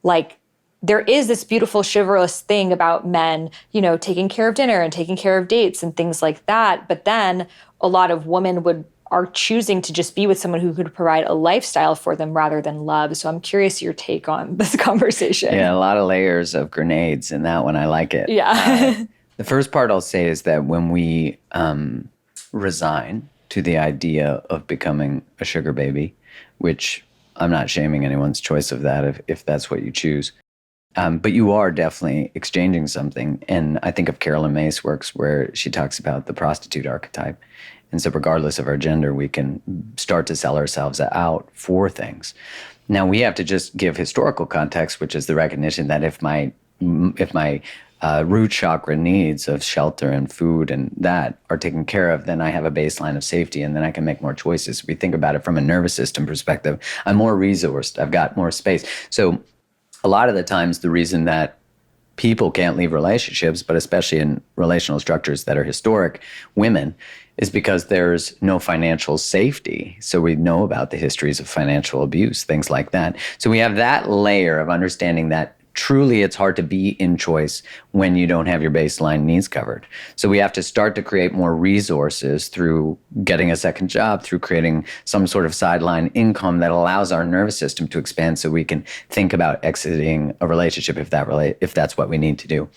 Speaker 1: like, there is this beautiful chivalrous thing about men, you know, taking care of dinner and taking care of dates and things like that. But then a lot of women are choosing to just be with someone who could provide a lifestyle for them rather than love. So I'm curious your take on this conversation.
Speaker 2: Yeah, a lot of layers of grenades in that one. I like it.
Speaker 1: Yeah.
Speaker 2: The first part I'll say is that when we resign to the idea of becoming a sugar baby, which I'm not shaming anyone's choice of that if that's what you choose, but you are definitely exchanging something. And I think of Carolyn May's works where she talks about the prostitute archetype. And so regardless of our gender, we can start to sell ourselves out for things. Now, we have to just give historical context, which is the recognition that if my root chakra needs of shelter and food and that are taken care of, then I have a baseline of safety, and then I can make more choices. If we think about it from a nervous system perspective, I'm more resourced. I've got more space. So a lot of the times, the reason that people can't leave relationships, but especially in relational structures that are historic, women, is because there's no financial safety. So we know about the histories of financial abuse, things like that. So we have that layer of understanding that truly it's hard to be in choice when you don't have your baseline needs covered. So we have to start to create more resources through getting a second job, through creating some sort of sideline income that allows our nervous system to expand so we can think about exiting a relationship if that's what we need to do.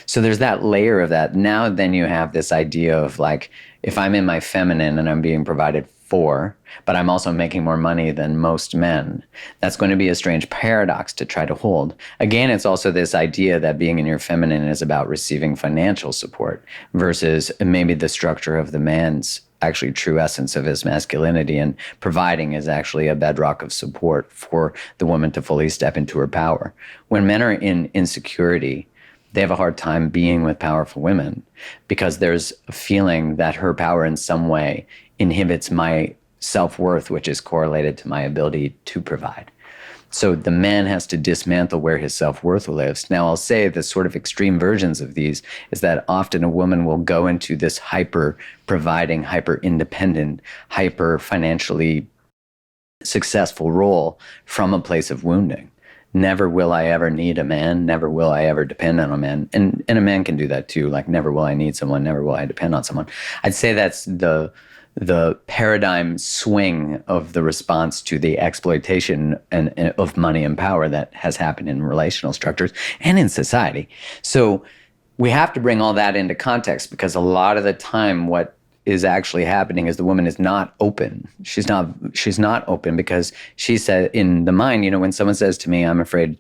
Speaker 2: So there's that layer of that. Now then you have this idea of like, if I'm in my feminine and I'm being provided for, but I'm also making more money than most men, that's going to be a strange paradox to try to hold. Again, it's also this idea that being in your feminine is about receiving financial support versus maybe the structure of the man's actually true essence of his masculinity, and providing is actually a bedrock of support for the woman to fully step into her power. When men are in insecurity, they have a hard time being with powerful women because there's a feeling that her power in some way inhibits my self-worth, which is correlated to my ability to provide. So the man has to dismantle where his self-worth lives. Now, I'll say the sort of extreme versions of these is that often a woman will go into this hyper-providing, hyper-independent, hyper-financially successful role from a place of wounding. Never will I ever need a man. Never will I ever depend on a man. And a man can do that too. Like, never will I need someone. Never will I depend on someone. I'd say that's the paradigm swing of the response to the exploitation and of money and power that has happened in relational structures and in society. So we have to bring all that into context, because a lot of the time what is actually happening is the woman is not open. She's not open because she said in the mind, when someone says to me, I'm afraid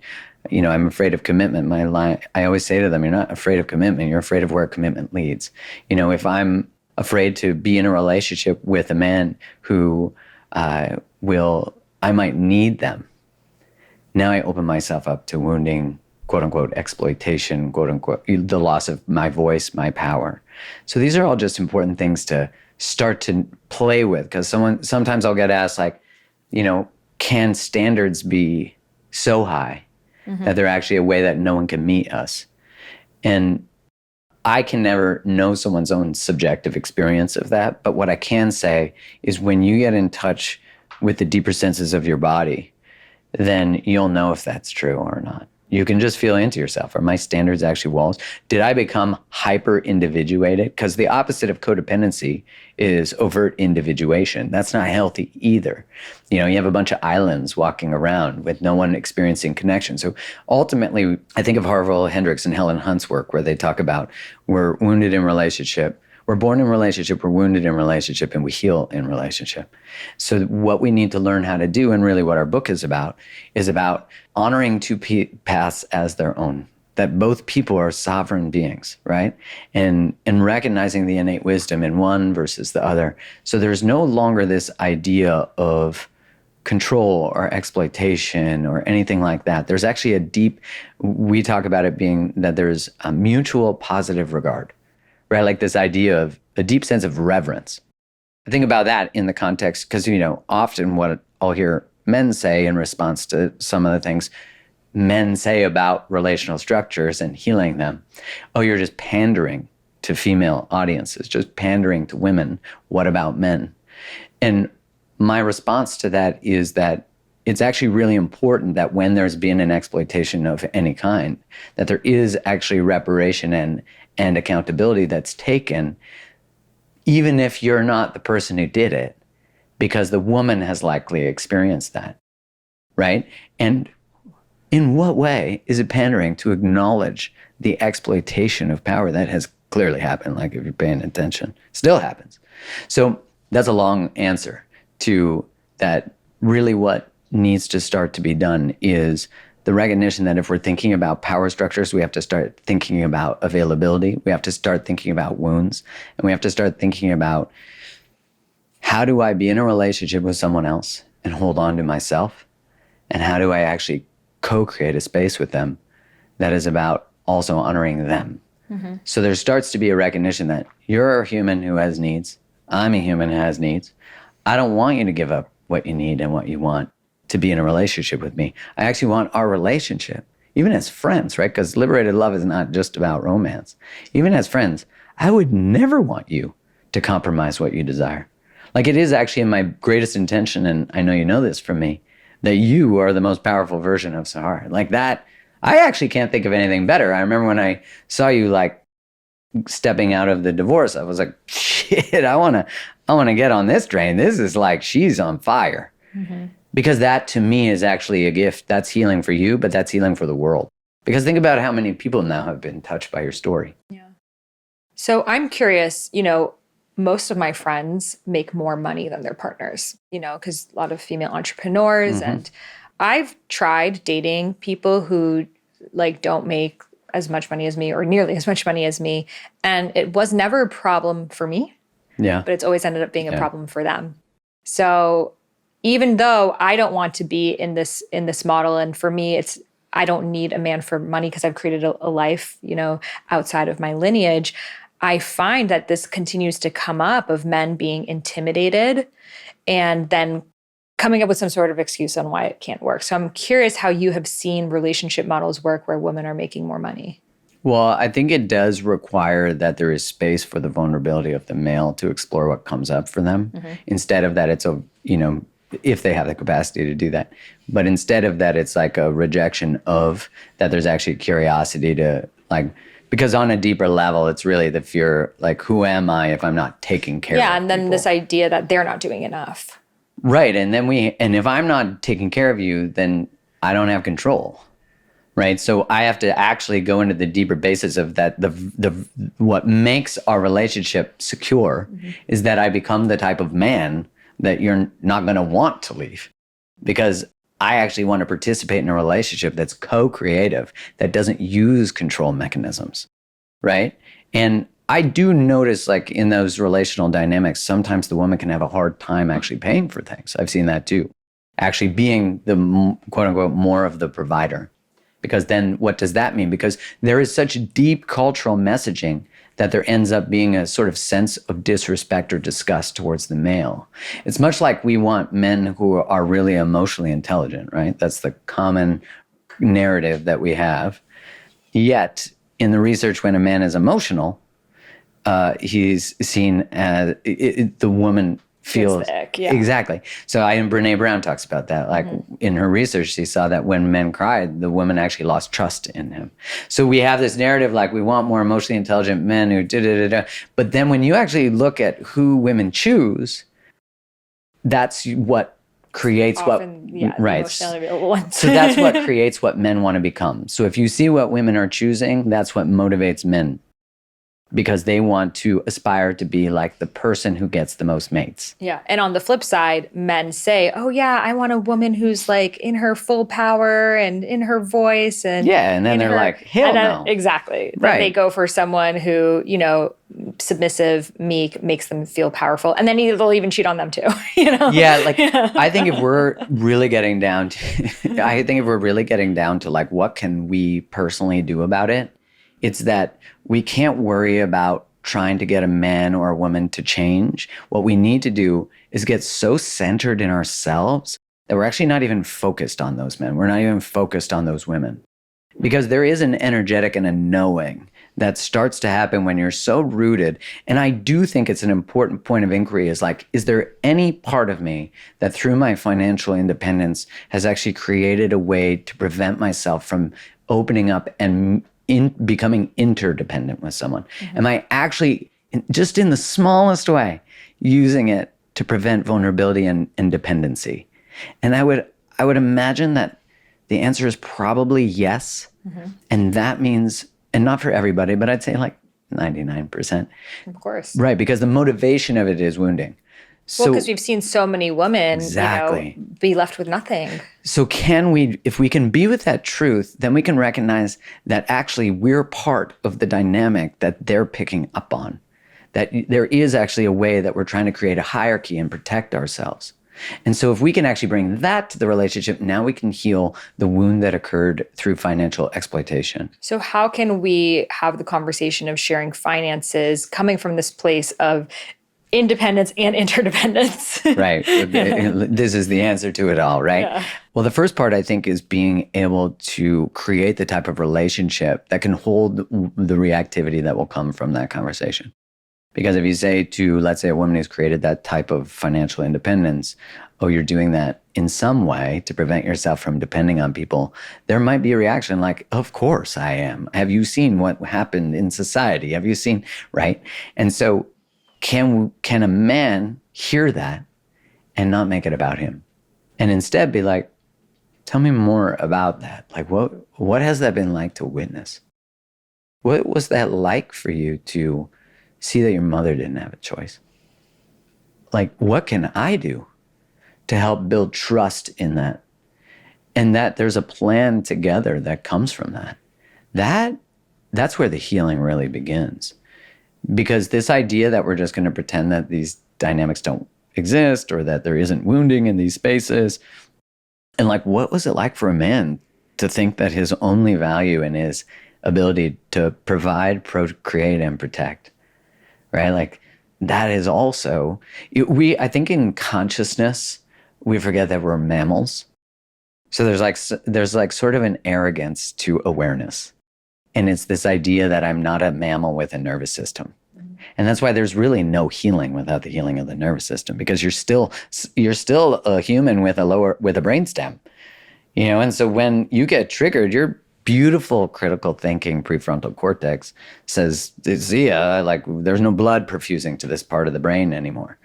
Speaker 2: of commitment, I always say to them, you're not afraid of commitment, you're afraid of where commitment leads. If I'm afraid to be in a relationship with a man who I might need them, now I open myself up to wounding, quote unquote, exploitation, quote unquote, the loss of my voice, my power. So these are all just important things to start to play with, because sometimes I'll get asked, like, can standards be so high that they're actually a way that no one can meet us? And I can never know someone's own subjective experience of that. But what I can say is when you get in touch with the deeper senses of your body, then you'll know if that's true or not. You can just feel into yourself. Are my standards actually walls? Did I become hyper-individuated? Because the opposite of codependency is overt individuation. That's not healthy either. You have a bunch of islands walking around with no one experiencing connection. So ultimately, I think of Harville Hendricks and Helen Hunt's work, where they talk about we're wounded in relationship, we're born in relationship, we're wounded in relationship, and we heal in relationship. So what we need to learn how to do, and really what our book is about honoring two paths as their own, that both people are sovereign beings, right? And recognizing the innate wisdom in one versus the other. So there's no longer this idea of control or exploitation or anything like that. There's actually we talk about it being that there's a mutual positive regard, right? Like this idea of a deep sense of reverence. I think about that in the context, because, often what I'll hear men say in response to some of the things men say about relational structures and healing them, oh, you're just pandering to female audiences, just pandering to women. What about men? And my response to that is that it's actually really important that when there's been an exploitation of any kind, that there is actually reparation and accountability that's taken, even if you're not the person who did it, because the woman has likely experienced that, right? And in what way is it pandering to acknowledge the exploitation of power that has clearly happened? Like, if you're paying attention, still happens. So that's a long answer to that. Really what needs to start to be done is the recognition that if we're thinking about power structures, we have to start thinking about availability. We have to start thinking about wounds. And we have to start thinking about, how do I be in a relationship with someone else and hold on to myself? And how do I actually co-create a space with them that is about also honoring them? Mm-hmm. So there starts to be a recognition that you're a human who has needs. I'm a human who has needs. I don't want you to give up what you need and what you want to be in a relationship with me. I actually want our relationship, even as friends, right? Because liberated love is not just about romance. Even as friends, I would never want you to compromise what you desire. Like, it is actually in my greatest intention, and I know you know this from me, that you are the most powerful version of Sahar. Like that, I actually can't think of anything better. I remember when I saw you like stepping out of the divorce, I was like, shit, I wanna get on this train. This is like, she's on fire. Mm-hmm. Because that to me is actually a gift. That's healing for you, but that's healing for the world. Because think about how many people now have been touched by your story.
Speaker 1: Yeah. So I'm curious, you know, most of my friends make more money than their partners, you know, because a lot of female entrepreneurs. Mm-hmm. And I've tried dating people who like don't make as much money as me or nearly as much money as me. And it was never a problem for me.
Speaker 2: Yeah.
Speaker 1: But it's always ended up being a problem for them. So even though I don't want to be in this model, and for me, I don't need a man for money because I've created a life, you know, outside of my lineage. I find that this continues to come up of men being intimidated and then coming up with some sort of excuse on why it can't work. So I'm curious how you have seen relationship models work where women are making more money.
Speaker 2: Well, I think it does require that there is space for the vulnerability of the male to explore what comes up for them. Mm-hmm. Instead of that, it's a, you know, if they have the capacity to do that. But instead of that, it's like a rejection of that there's actually curiosity to like, because on a deeper level, it's really the fear, like, who am I if I'm not taking care of people?
Speaker 1: Yeah, and then this idea that they're not doing enough.
Speaker 2: Right, and then if I'm not taking care of you, then I don't have control, right? So I have to actually go into the deeper basis of that. What makes our relationship secure mm-hmm. is that I become the type of man that you're not going to want to leave, because I actually want to participate in a relationship that's co-creative, that doesn't use control mechanisms, right? And I do notice, like, in those relational dynamics, sometimes the woman can have a hard time actually paying for things. I've seen that too. Actually being the quote unquote more of the provider. Because then what does that mean? Because there is such deep cultural messaging that there ends up being a sort of sense of disrespect or disgust towards the male. It's much like we want men who are really emotionally intelligent, right? That's the common narrative that we have. Yet, in the research, when a man is emotional, he's seen as the woman feels
Speaker 1: yeah.
Speaker 2: Exactly. So Brene Brown talks about that. Like mm-hmm. in her research, she saw that when men cried, the women actually lost trust in him. So we have this narrative like we want more emotionally intelligent men who da-da-da-da. But then when you actually look at who women choose, that's what creates
Speaker 1: often,
Speaker 2: right.
Speaker 1: Emotionally available ones.
Speaker 2: So that's what creates what men want to become. So if you see what women are choosing, that's what motivates men. Because they want to aspire to be like the person who gets the most mates.
Speaker 1: Yeah. And on the flip side, men say, oh yeah, I want a woman who's like in her full power and in her voice. And
Speaker 2: yeah. And then they're like, hell no.
Speaker 1: Exactly.
Speaker 2: Right.
Speaker 1: Then they go for someone who, you know, submissive, meek, makes them feel powerful. And then they'll even cheat on them too. You know?
Speaker 2: Yeah. Like, I think if we're really getting down to, like, what can we personally do about it? It's that we can't worry about trying to get a man or a woman to change. What we need to do is get so centered in ourselves that we're actually not even focused on those men. We're not even focused on those women. Because there is an energetic and a knowing that starts to happen when you're so rooted. And I do think it's an important point of inquiry is like, is there any part of me that through my financial independence has actually created a way to prevent myself from opening up and becoming interdependent with someone? Mm-hmm. Am I actually, just in the smallest way, using it to prevent vulnerability and dependency? And I would imagine that the answer is probably yes. Mm-hmm. And that means, and not for everybody, but I'd say like 99%.
Speaker 1: Of course.
Speaker 2: Right, because the motivation of it is wounding.
Speaker 1: Well, because we've seen so many women,
Speaker 2: exactly.
Speaker 1: you know, be left with nothing.
Speaker 2: So if we can be with that truth, then we can recognize that actually we're part of the dynamic that they're picking up on. That there is actually a way that we're trying to create a hierarchy and protect ourselves. And so if we can actually bring that to the relationship, now we can heal the wound that occurred through financial exploitation.
Speaker 1: So how can we have the conversation of sharing finances coming from this place of independence and interdependence.
Speaker 2: Right. This is the answer to it all, right?
Speaker 1: Yeah.
Speaker 2: Well, the first part, I think, is being able to create the type of relationship that can hold the reactivity that will come from that conversation. Because if you say to, let's say, a woman who's created that type of financial independence, oh, you're doing that in some way to prevent yourself from depending on people, there might be a reaction like, of course I am. Have you seen what happened in society? Have you seen, right? And so can a man hear that and not make it about him? And instead be like, tell me more about that. Like, what has that been like to witness? What was that like for you to see that your mother didn't have a choice? Like, what can I do to help build trust in that? And that there's a plan together that comes from that. That's where the healing really begins. Because this idea that we're just going to pretend that these dynamics don't exist or that there isn't wounding in these spaces. And like, what was it like for a man to think that his only value in his ability to provide, procreate, and protect, right? Like, that is also, I think in consciousness, we forget that we're mammals. So there's like sort of an arrogance to awareness. And it's this idea that I'm not a mammal with a nervous system. And that's why there's really no healing without the healing of the nervous system, because you're still a human with a brainstem, you know? And so when you get triggered, your beautiful critical thinking prefrontal cortex says, see ya, like there's no blood perfusing to this part of the brain anymore.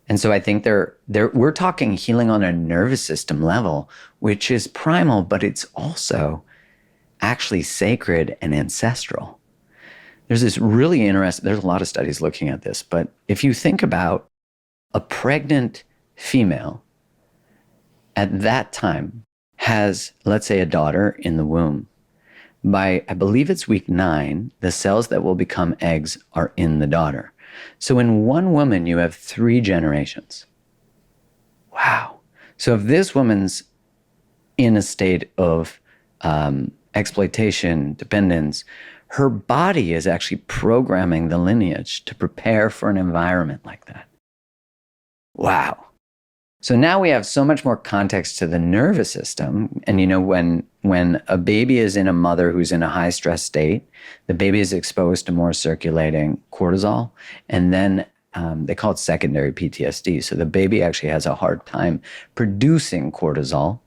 Speaker 2: And so I think we're talking healing on a nervous system level, which is primal, but it's also actually sacred and ancestral. There's this really interesting, there's a lot of studies looking at this, but if you think about a pregnant female at that time has, let's say, a daughter in the womb. By, I believe it's week 9, the cells that will become eggs are in the daughter. So in one woman, you have 3 generations. Wow. So if this woman's in a state of exploitation, dependence, her body is actually programming the lineage to prepare for an environment like that. Wow. So now we have so much more context to the nervous system. And you know, when a baby is in a mother who's in a high stress state, the baby is exposed to more circulating cortisol. And then they call it secondary PTSD. So the baby actually has a hard time producing cortisol.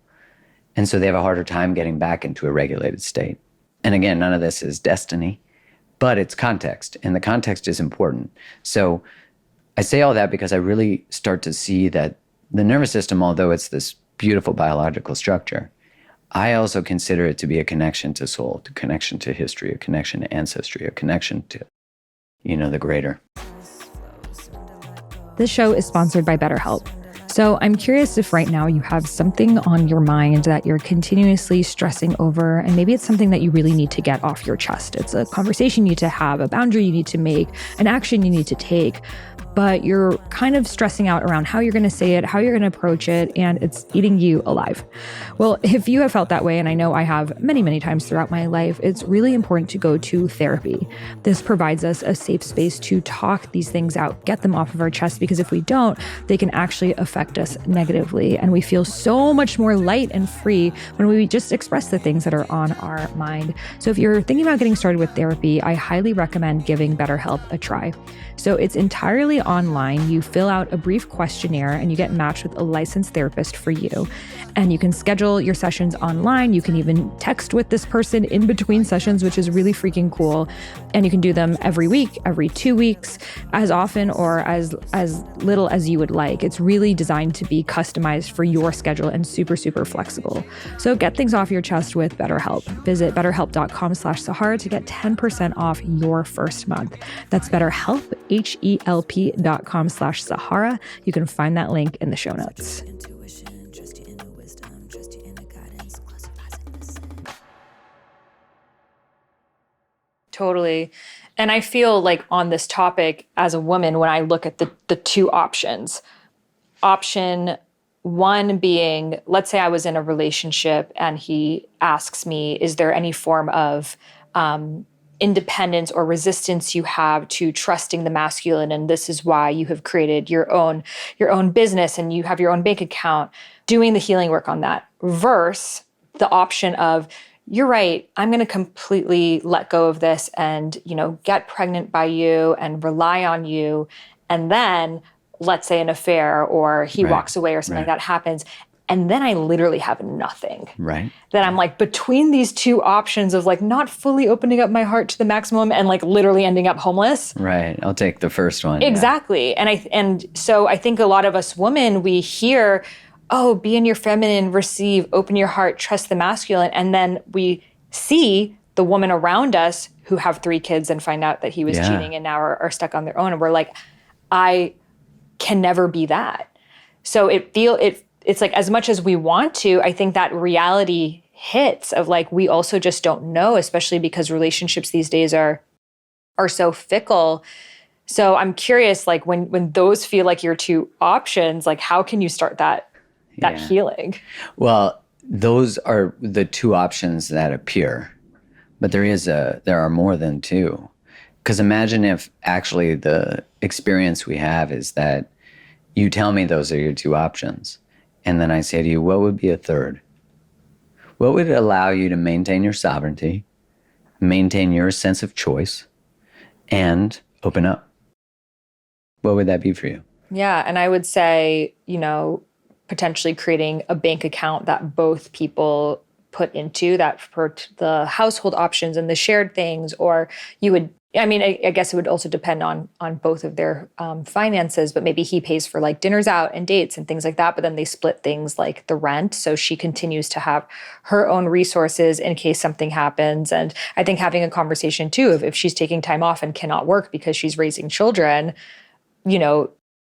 Speaker 2: And so they have a harder time getting back into a regulated state. And again, none of this is destiny, but it's context. And the context is important. So I say all that because I really start to see that the nervous system, although it's this beautiful biological structure, I also consider it to be a connection to soul, a connection to history, a connection to ancestry, a connection to, the greater.
Speaker 1: This show is sponsored by BetterHelp. So I'm curious if right now you have something on your mind that you're continuously stressing over, and maybe it's something that you really need to get off your chest. It's a conversation you need to have, a boundary you need to make, an action you need to take, but you're kind of stressing out around how you're going to say it, how you're going to approach it, and it's eating you alive. Well, if you have felt that way, and I know I have many, many times throughout my life, it's really important to go to therapy. This provides us a safe space to talk these things out, get them off of our chest, because if we don't, they can actually affect us negatively. And we feel so much more light and free when we just express the things that are on our mind. So if you're thinking about getting started with therapy, I highly recommend giving BetterHelp a try. So it's entirely online. You fill out a brief questionnaire and you get matched with a licensed therapist for you. And you can schedule your sessions online. You can even text with this person in between sessions, which is really freaking cool. And you can do them every week, every 2 weeks, as often or as little as you would like. It's really designed to be customized for your schedule and super, super flexible. So get things off your chest with BetterHelp. Visit betterhelp.com/Sahara to get 10% off your first month. That's BetterHelp, HELP.com/Sahara. You can find that link in the show notes. Totally. And I feel like on this topic as a woman, when I look at the 2 options, option 1 being, let's say I was in a relationship and he asks me, is there any form of independence or resistance you have to trusting the masculine, and this is why you have created your own business and you have your own bank account, doing the healing work on that, versus the option of, you're right, I'm going to completely let go of this and, get pregnant by you and rely on you. And then let's say an affair or he walks away or something like that happens. And then I literally have nothing.
Speaker 2: Right.
Speaker 1: Then I'm like between these two options of like not fully opening up my heart to the maximum and like literally ending up homeless.
Speaker 2: Right. I'll take the first one.
Speaker 1: Exactly.
Speaker 2: Yeah.
Speaker 1: And so I think a lot of us women, we hear, oh, be in your feminine, receive, open your heart, trust the masculine. And then we see the woman around us who have 3 kids and find out that he was cheating and now are stuck on their own. And we're like, I can never be that. So it's like, as much as we want to, I think that reality hits of like, we also just don't know, especially because relationships these days are so fickle. So I'm curious, like when those feel like your 2 options, like how can you start that healing?
Speaker 2: Well, those are the 2 options that appear, but there are more than 2. Because imagine if actually the experience we have is that you tell me those are your 2 options. And then I say to you, what would be a third? What would allow you to maintain your sovereignty, maintain your sense of choice, and open up? What would that be for you?
Speaker 1: Yeah. And I would say, potentially creating a bank account that both people put into, that for the household options and the shared things, or you would, I guess it would also depend on both of their finances, but maybe he pays for like dinners out and dates and things like that. But then they split things like the rent. So she continues to have her own resources in case something happens. And I think having a conversation too, if she's taking time off and cannot work because she's raising children,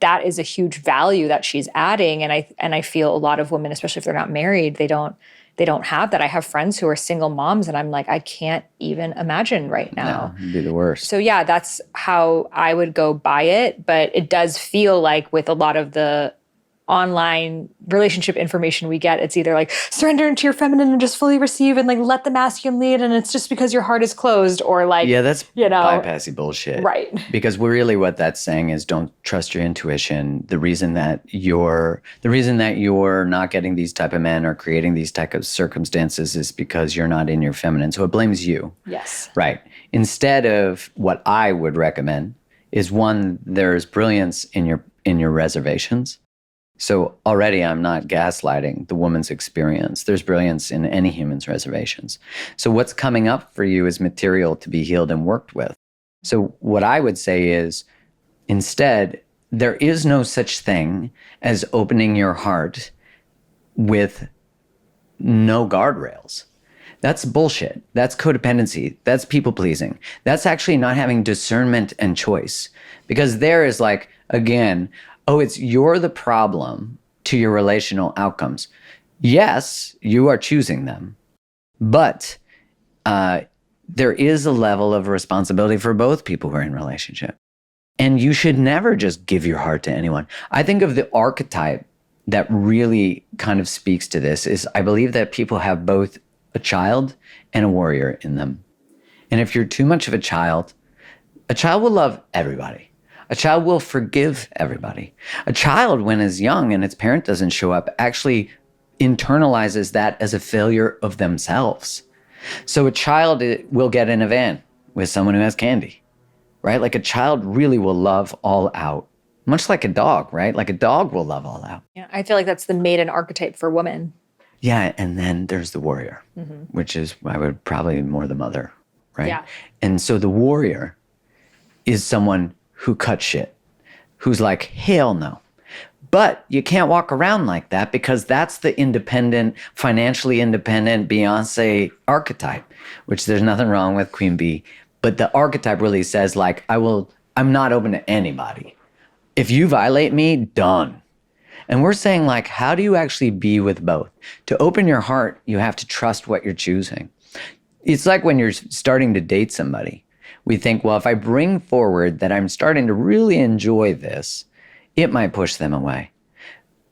Speaker 1: that is a huge value that she's adding. And I feel a lot of women, especially if they're not married, they don't have that. I have friends who are single moms and I'm like, I can't even imagine right now.
Speaker 2: No, it'd be the worst.
Speaker 1: So yeah, that's how I would go by it. But it does feel like with a lot of the online relationship information we get, it's either like surrender into your feminine and just fully receive and like let the masculine lead, and it's just because your heart is closed, or like,
Speaker 2: that's bypassy bullshit.
Speaker 1: Right.
Speaker 2: Because really what that's saying is don't trust your intuition. The reason that you're not getting these type of men or creating these type of circumstances is because you're not in your feminine. So it blames you.
Speaker 1: Yes.
Speaker 2: Right. Instead of what I would recommend is, one, there's brilliance in your reservations. So already I'm not gaslighting the woman's experience. There's brilliance in any human's reservations. So what's coming up for you is material to be healed and worked with. So what I would say is, instead, there is no such thing as opening your heart with no guardrails. That's bullshit. That's codependency. That's people pleasing. That's actually not having discernment and choice. Because there is like, again, you're the problem to your relational outcomes. Yes, you are choosing them, but there is a level of responsibility for both people who are in a relationship. And you should never just give your heart to anyone. I think of the archetype that really kind of speaks to this is, I believe that people have both a child and a warrior in them. And if you're too much of a child will love everybody. A child will forgive everybody. A child, when it's young and its parent doesn't show up, actually internalizes that as a failure of themselves. So a child will get in a van with someone who has candy, right? Like a child really will love all out, much like a dog, right? Like a dog will love all out.
Speaker 1: Yeah, I feel like that's the maiden archetype for women.
Speaker 2: Yeah, and then there's the warrior, which is, I would probably more the mother, right?
Speaker 1: Yeah.
Speaker 2: And so the warrior is someone who cuts shit, who's like, hell no. But you can't walk around like that, because that's the independent, financially independent Beyonce archetype, which there's nothing wrong with Queen Bee. But the archetype really says like, I'm not open to anybody. If you violate me, done. And we're saying like, how do you actually be with both? To open your heart, you have to trust what you're choosing. It's like when you're starting to date somebody. We think, well, if I bring forward that I'm starting to really enjoy this, it might push them away.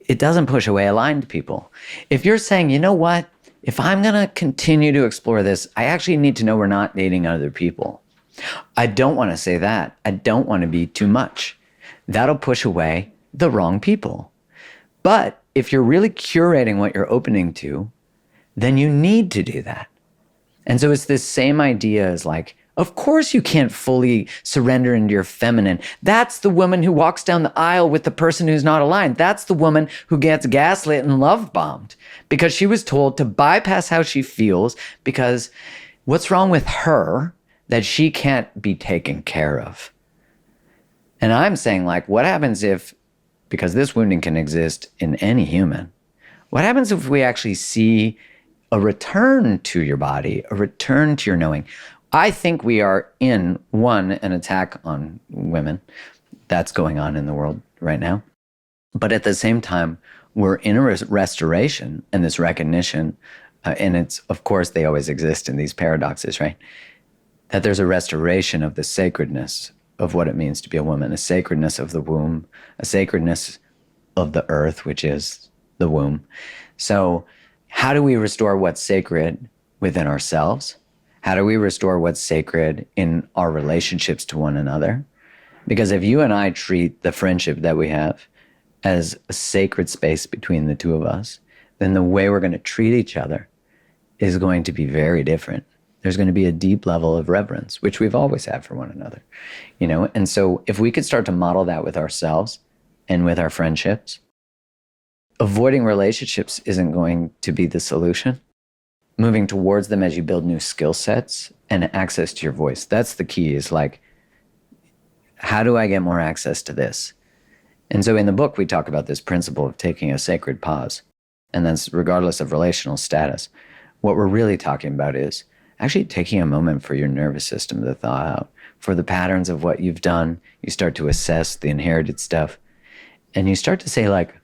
Speaker 2: It doesn't push away aligned people. If you're saying, you know what, if I'm going to continue to explore this, I actually need to know we're not dating other people. I don't want to say that. I don't want to be too much. That'll push away the wrong people. But if you're really curating what you're opening to, then you need to do that. And so it's this same idea as like, of course you can't fully surrender into your feminine. That's the woman who walks down the aisle with the person who's not aligned. That's the woman who gets gaslit and love bombed because she was told to bypass how she feels because what's wrong with her that she can't be taken care of? And I'm saying like, what happens if, because this wounding can exist in any human, what happens if we actually see a return to your body, a return to your knowing? I think we are in, one, an attack on women. That's going on in the world right now. But at the same time, we're in a restoration and this recognition, and it's, of course, they always exist in these paradoxes, right? That there's a restoration of the sacredness of what it means to be a woman, a sacredness of the womb, a sacredness of the earth, which is the womb. So how do we restore what's sacred within ourselves? How do we restore what's sacred in our relationships to one another? Because if you and I treat the friendship that we have as a sacred space between the two of us, then the way we're going to treat each other is going to be very different. There's going to be a deep level of reverence, which we've always had for one another, you know? And so if we could start to model that with ourselves and with our friendships, avoiding relationships isn't going to be the solution. Moving towards them as you build new skill sets and access to your voice. That's the key, is like, how do I get more access to this? And so in the book, we talk about this principle of taking a sacred pause. And that's regardless of relational status. What we're really talking about is actually taking a moment for your nervous system to thaw out. For the patterns of what you've done, you start to assess the inherited stuff. And you start to say like,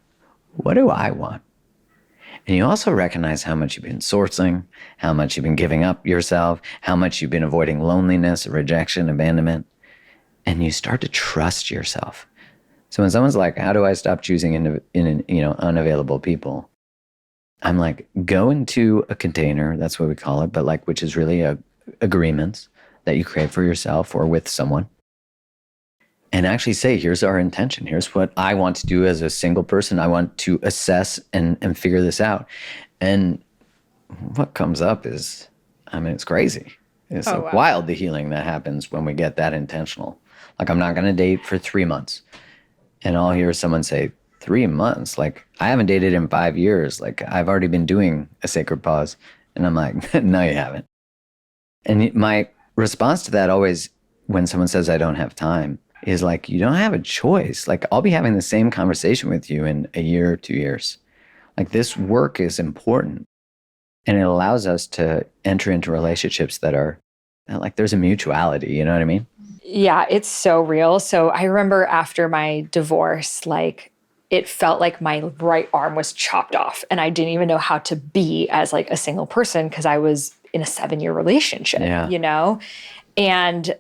Speaker 2: what do I want? And you also recognize how much you've been sourcing, how much you've been giving up yourself, how much you've been avoiding loneliness, rejection, abandonment. And you start to trust yourself. So when someone's like, how do I stop choosing unavailable people? I'm like, go into a container, that's what we call it, but like, which is really agreements that you create for yourself or with someone. And actually say, here's our intention. Here's what I want to do as a single person. I want to assess and figure this out. And what comes up is, I mean, it's crazy. It's wild, the healing that happens when we get that intentional. Like, I'm not going to date for 3 months. And I'll hear someone say, 3 months? Like, I haven't dated in 5 years. Like, I've already been doing a sacred pause. And I'm like, no, you haven't. And my response to that always, when someone says I don't have time, is like, you don't have a choice. Like, I'll be having the same conversation with you in a year or 2 years. Like, this work is important. And it allows us to enter into relationships that are like, there's a mutuality, you know what I mean?
Speaker 1: Yeah, it's so real. So I remember after my divorce, like, it felt like my right arm was chopped off and I didn't even know how to be as like a single person because I was in a 7-year relationship, you know? And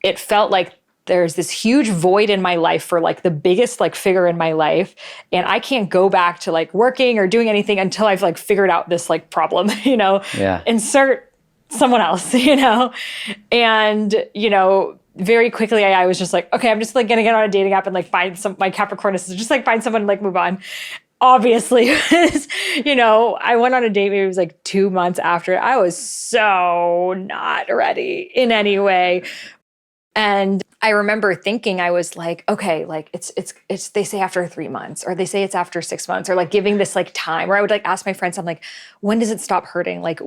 Speaker 1: it felt like there's this huge void in my life for like the biggest like figure in my life. And I can't go back to like working or doing anything until I've like figured out this like problem, you know, insert someone else, you know? And, you know, very quickly I was just like, okay, I'm just like gonna get on a dating app and like find my Capricornus, just like find someone and like move on. Obviously, you know, I went on a date, maybe it was like 2 months after. I was so not ready in any way. And I remember thinking, I was like, okay, like it's, they say after 3 months, or they say it's after 6 months, or like giving this like time, or I would like ask my friends, I'm like, when does it stop hurting? Like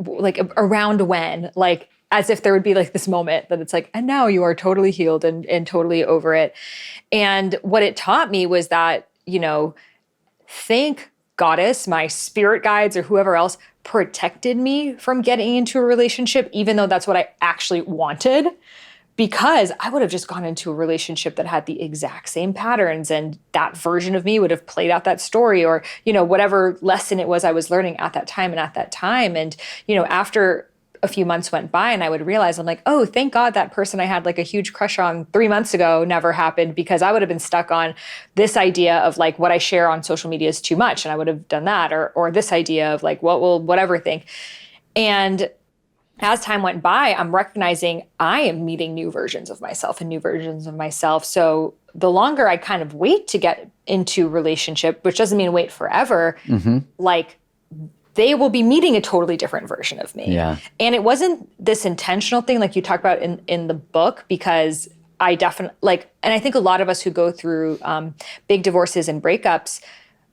Speaker 1: around when? Like, as if there would be like this moment that it's like, and now you are totally healed and totally over it. And what it taught me was that, you know, thank Goddess, my spirit guides or whoever else protected me from getting into a relationship, even though that's what I actually wanted. Because I would have just gone into a relationship that had the exact same patterns, and that version of me would have played out that story, or, you know, whatever lesson it was I was learning at that time and at that time. And, you know, after a few months went by and I would realize, I'm like, oh, thank God that person I had like a huge crush on 3 months ago never happened, because I would have been stuck on this idea of like what I share on social media is too much. And I would have done that, or this idea of like, what will whatever think. And as time went by, I'm recognizing I am meeting new versions of myself and new versions of myself. So the longer I kind of wait to get into relationship, which doesn't mean wait forever, like they will be meeting a totally different version of me.
Speaker 2: Yeah.
Speaker 1: And it wasn't this intentional thing like you talk about in the book, because I definitely and I think a lot of us who go through big divorces and breakups,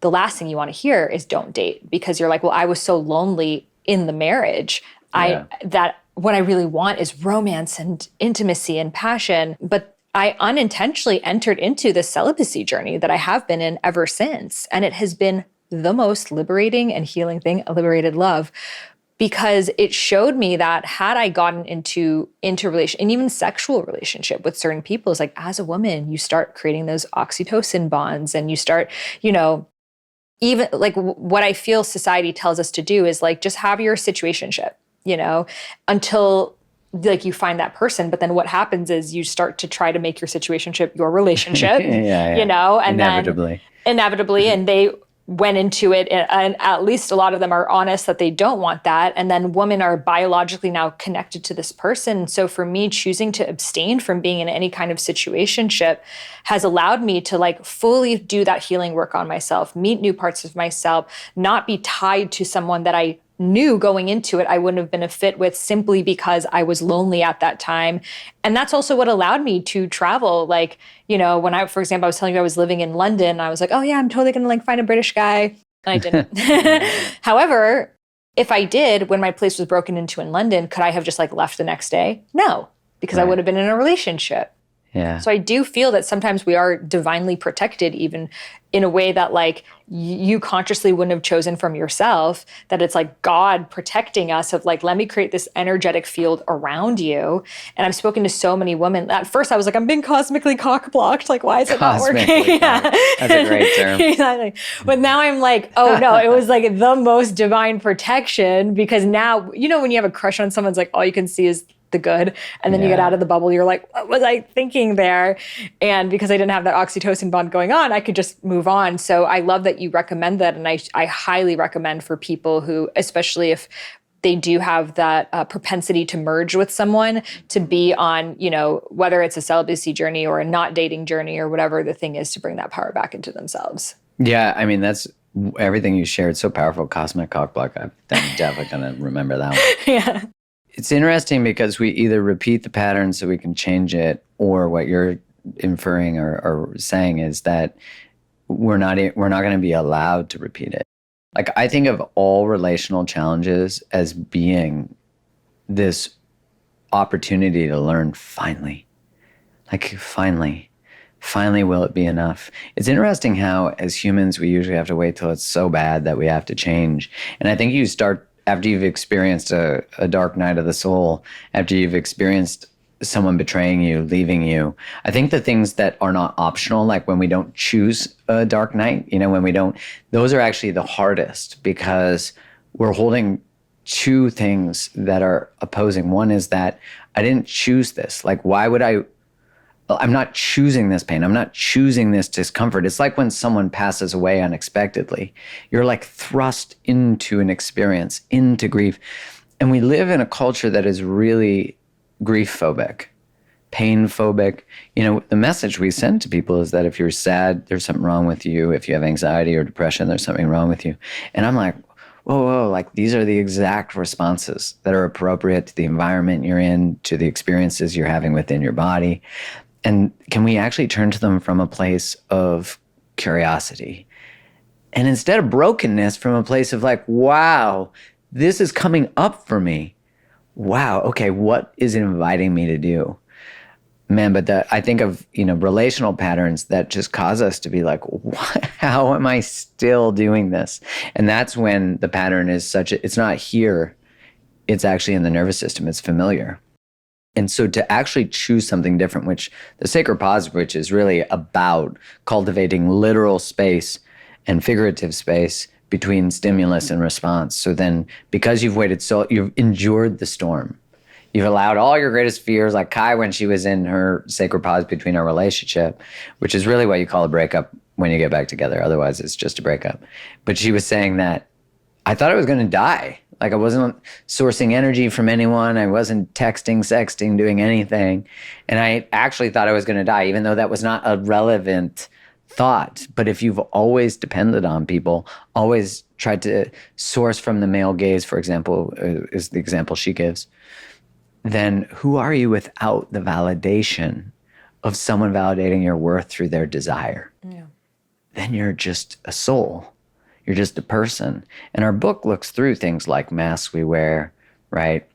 Speaker 1: the last thing you want to hear is don't date, because you're like, well, I was so lonely in the marriage. That what I really want is romance and intimacy and passion. But I unintentionally entered into this celibacy journey that I have been in ever since. And it has been the most liberating and healing thing, a liberated love, because it showed me that had I gotten into relation and even sexual relationship with certain people, is like, as a woman, you start creating those oxytocin bonds, and you start, even like what I feel society tells us to do is like, just have your situationship, until like you find that person. But then what happens is you start to try to make your situationship your relationship, and inevitably, and they went into it, and at least a lot of them are honest that they don't want that. And then women are biologically now connected to this person. So for me, choosing to abstain from being in any kind of situationship has allowed me to like fully do that healing work on myself, meet new parts of myself, not be tied to someone that I knew going into it I wouldn't have been a fit with, simply because I was lonely at that time. And that's also what allowed me to travel. Like, when I, for example, I was telling you I was living in London, I was like, oh yeah, I'm totally gonna like find a British guy. And I didn't. However, if I did, when my place was broken into in London, could I have just like left the next day? No, because I would have been in a relationship.
Speaker 2: Yeah.
Speaker 1: So I do feel that sometimes we are divinely protected, even in a way that like you consciously wouldn't have chosen from yourself, that it's like God protecting us of like, let me create this energetic field around you. And I've spoken to so many women. At first I was like, I'm being cosmically cock blocked. Like, why is it not working?
Speaker 2: Yeah. That's a great term.
Speaker 1: Exactly. But now I'm like, oh no, it was like the most divine protection, because now, when you have a crush on someone, it's like all you can see is the good. And then you get out of the bubble, you're like, what was I thinking there? And because I didn't have that oxytocin bond going on, I could just move on. So I love that you recommend that. And I highly recommend for people who, especially if they do have that propensity to merge with someone, to be on, whether it's a celibacy journey or a not dating journey or whatever the thing is, to bring that power back into themselves.
Speaker 2: Yeah. I mean, that's everything you shared. So powerful. Cosmic cock block. I'm definitely going to remember that one.
Speaker 1: Yeah.
Speaker 2: It's interesting because we either repeat the pattern so we can change it, or what you're inferring or saying is that we're not going to be allowed to repeat it. Like, I think of all relational challenges as being this opportunity to learn finally. Like, finally will it be enough? It's interesting how as humans, we usually have to wait till it's so bad that we have to change. And I think you start, after you've experienced a dark night of the soul, after you've experienced someone betraying you, leaving you, I think the things that are not optional, like when we don't choose a dark night, when we don't, those are actually the hardest, because we're holding two things that are opposing. One is that I didn't choose this. Like, why would I'm not choosing this pain. I'm not choosing this discomfort. It's like when someone passes away unexpectedly. You're like thrust into an experience, into grief. And we live in a culture that is really grief phobic, pain phobic. The message we send to people is that if you're sad, there's something wrong with you. If you have anxiety or depression, there's something wrong with you. And I'm like, whoa, like these are the exact responses that are appropriate to the environment you're in, to the experiences you're having within your body. And can we actually turn to them from a place of curiosity? And instead of brokenness, from a place of like, wow, this is coming up for me. Wow, okay, what is it inviting me to do? Man, but I think of, relational patterns that just cause us to be like, what? How am I still doing this? And that's when the pattern is it's not here, it's actually in the nervous system, it's familiar. And so to actually choose something different, which the sacred pause, which is really about cultivating literal space and figurative space between stimulus and response. So then, because you've waited, so you've endured the storm. You've allowed all your greatest fears, like Kai when she was in her sacred pause between our relationship, which is really what you call a breakup when you get back together. Otherwise, it's just a breakup. But she was saying that, I thought I was going to die. Like I wasn't sourcing energy from anyone. I wasn't texting, sexting, doing anything. And I actually thought I was going to die, even though that was not a relevant thought. But if you've always depended on people, always tried to source from the male gaze, for example, is the example she gives, then who are you without the validation of someone validating your worth through their desire?
Speaker 1: Yeah.
Speaker 2: Then you're just a soul. You're just a person. And our book looks through things like masks we wear, right?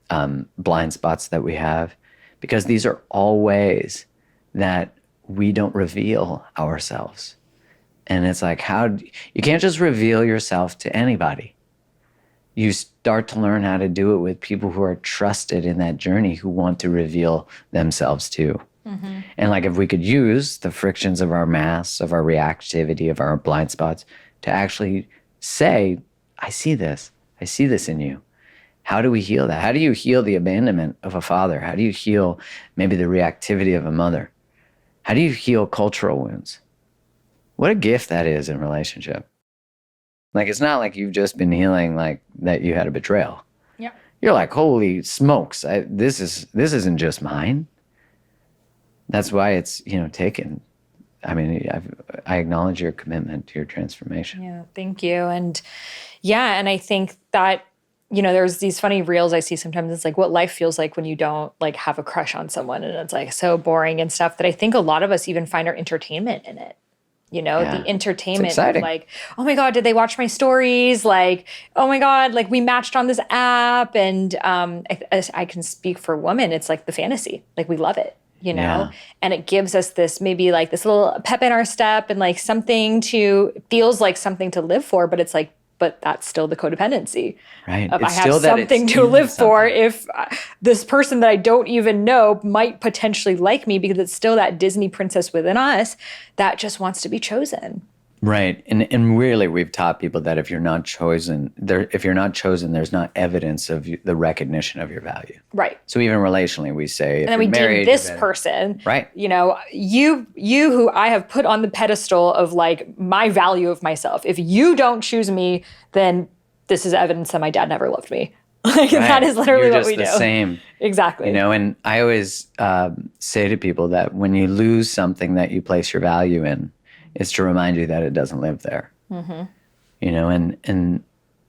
Speaker 2: Blind spots that we have, because these are all ways that we don't reveal ourselves. And it's like, you can't just reveal yourself to anybody. You start to learn how to do it with people who are trusted in that journey, who want to reveal themselves too. Mm-hmm. And like, if we could use the frictions of our masks, of our reactivity, of our blind spots to actually say, I see this in you. How do we heal that? How do you heal the abandonment of a father? How do you heal maybe the reactivity of a mother? How do you heal cultural wounds? What a gift that is in relationship. Like, it's not like you've just been healing like that you had a betrayal.
Speaker 1: Yeah.
Speaker 2: You're like, holy smokes, this isn't just mine. That's why it's, taken. I mean, I acknowledge your commitment to your transformation.
Speaker 1: Yeah, thank you. And I think that, there's these funny reels I see sometimes. It's like what life feels like when you don't like have a crush on someone, and it's like so boring and stuff, that I think a lot of us even find our entertainment in it. The entertainment of like, oh my God, did they watch my stories? Like, oh my God, like we matched on this app. And I can speak for women. It's like the fantasy, like we love it, and it gives us this, maybe like this little pep in our step and like feels like something to live for, but it's like, but that's still the codependency.
Speaker 2: Right.
Speaker 1: I have something to live for if this person that I don't even know might potentially like me, because it's still that Disney princess within us that just wants to be chosen.
Speaker 2: Right. And really, we've taught people that if you're not chosen, there's not evidence of the recognition of your value.
Speaker 1: Right.
Speaker 2: So even relationally, we say,
Speaker 1: and then we deem this person,
Speaker 2: right?
Speaker 1: You who I have put on the pedestal of like my value of myself. If you don't choose me, then this is evidence that my dad never loved me. Like, right. That is literally
Speaker 2: You're
Speaker 1: what we do.
Speaker 2: just the same.
Speaker 1: Exactly.
Speaker 2: And I always say to people that when you lose something that you place your value in, it's to remind you that it doesn't live there. Mm-hmm. And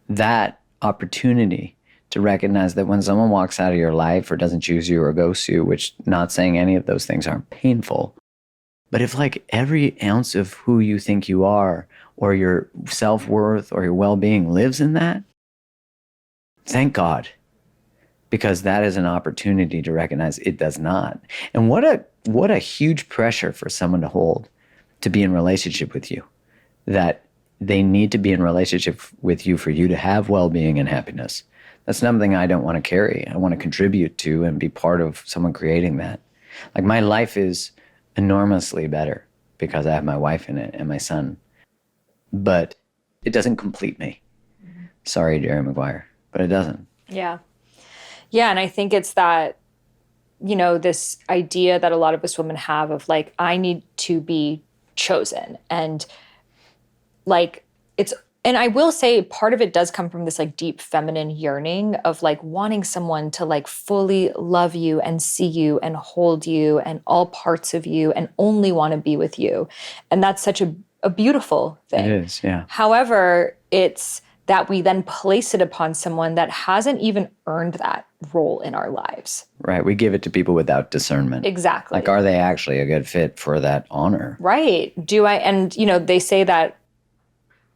Speaker 2: that opportunity to recognize that when someone walks out of your life or doesn't choose you or ghosts you, which, not saying any of those things aren't painful, but if like every ounce of who you think you are or your self-worth or your well-being lives in that, thank God, because that is an opportunity to recognize it does not. And what a huge pressure for someone to hold, to be in relationship with you, that they need to be in relationship with you for you to have well-being and happiness. That's something I don't want to carry. I want to contribute to and be part of someone creating that. Like, my life is enormously better because I have my wife in it and my son, but it doesn't complete me. Mm-hmm. Sorry, Jerry Maguire, but it doesn't.
Speaker 1: Yeah. Yeah, and I think it's that, this idea that a lot of us women have of like, I need to be chosen. And like, and I will say part of it does come from this like deep feminine yearning of like wanting someone to like fully love you and see you and hold you and all parts of you and only want to be with you. And that's such a beautiful thing.
Speaker 2: It is, yeah.
Speaker 1: However, it's that we then place it upon someone that hasn't even earned that role in our lives.
Speaker 2: Right. We give it to people without discernment.
Speaker 1: Exactly.
Speaker 2: Like, are they actually a good fit for that honor?
Speaker 1: Right. And, they say that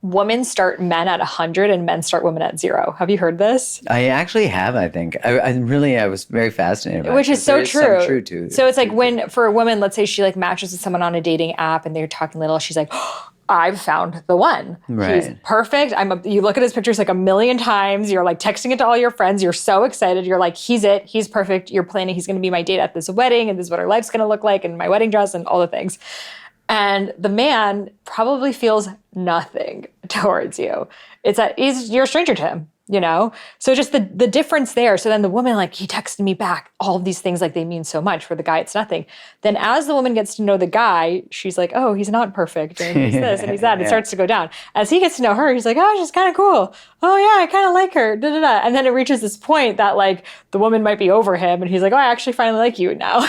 Speaker 1: women start men at 100 and men start women at 0. Have you heard this?
Speaker 2: I actually have, I think. I was very fascinated by it.
Speaker 1: Which is so true.
Speaker 2: Some truth to
Speaker 1: so it's like when, for a woman, let's say she like matches with someone on a dating app and they're talking little, she's like, oh, I've found the one.
Speaker 2: Right.
Speaker 1: He's perfect. You look at his pictures like a million times. You're like texting it to all your friends. You're so excited. You're like, he's it. He's perfect. You're planning. He's going to be my date at this wedding. And this is what our life's going to look like. And my wedding dress and all the things. And the man probably feels nothing towards you. You're a stranger to him. you know? So just the difference there. So then the woman, like, he texted me back all of these things, like they mean so much. For the guy, it's nothing. Then as the woman gets to know the guy, she's like, oh, he's not perfect, and he's this and he's that. It starts to go down. As he gets to know her, he's like, oh, she's kind of cool. Oh yeah, I kind of like her. Da, da, da. And then it reaches this point that like the woman might be over him, and he's like, oh, I actually finally like you now.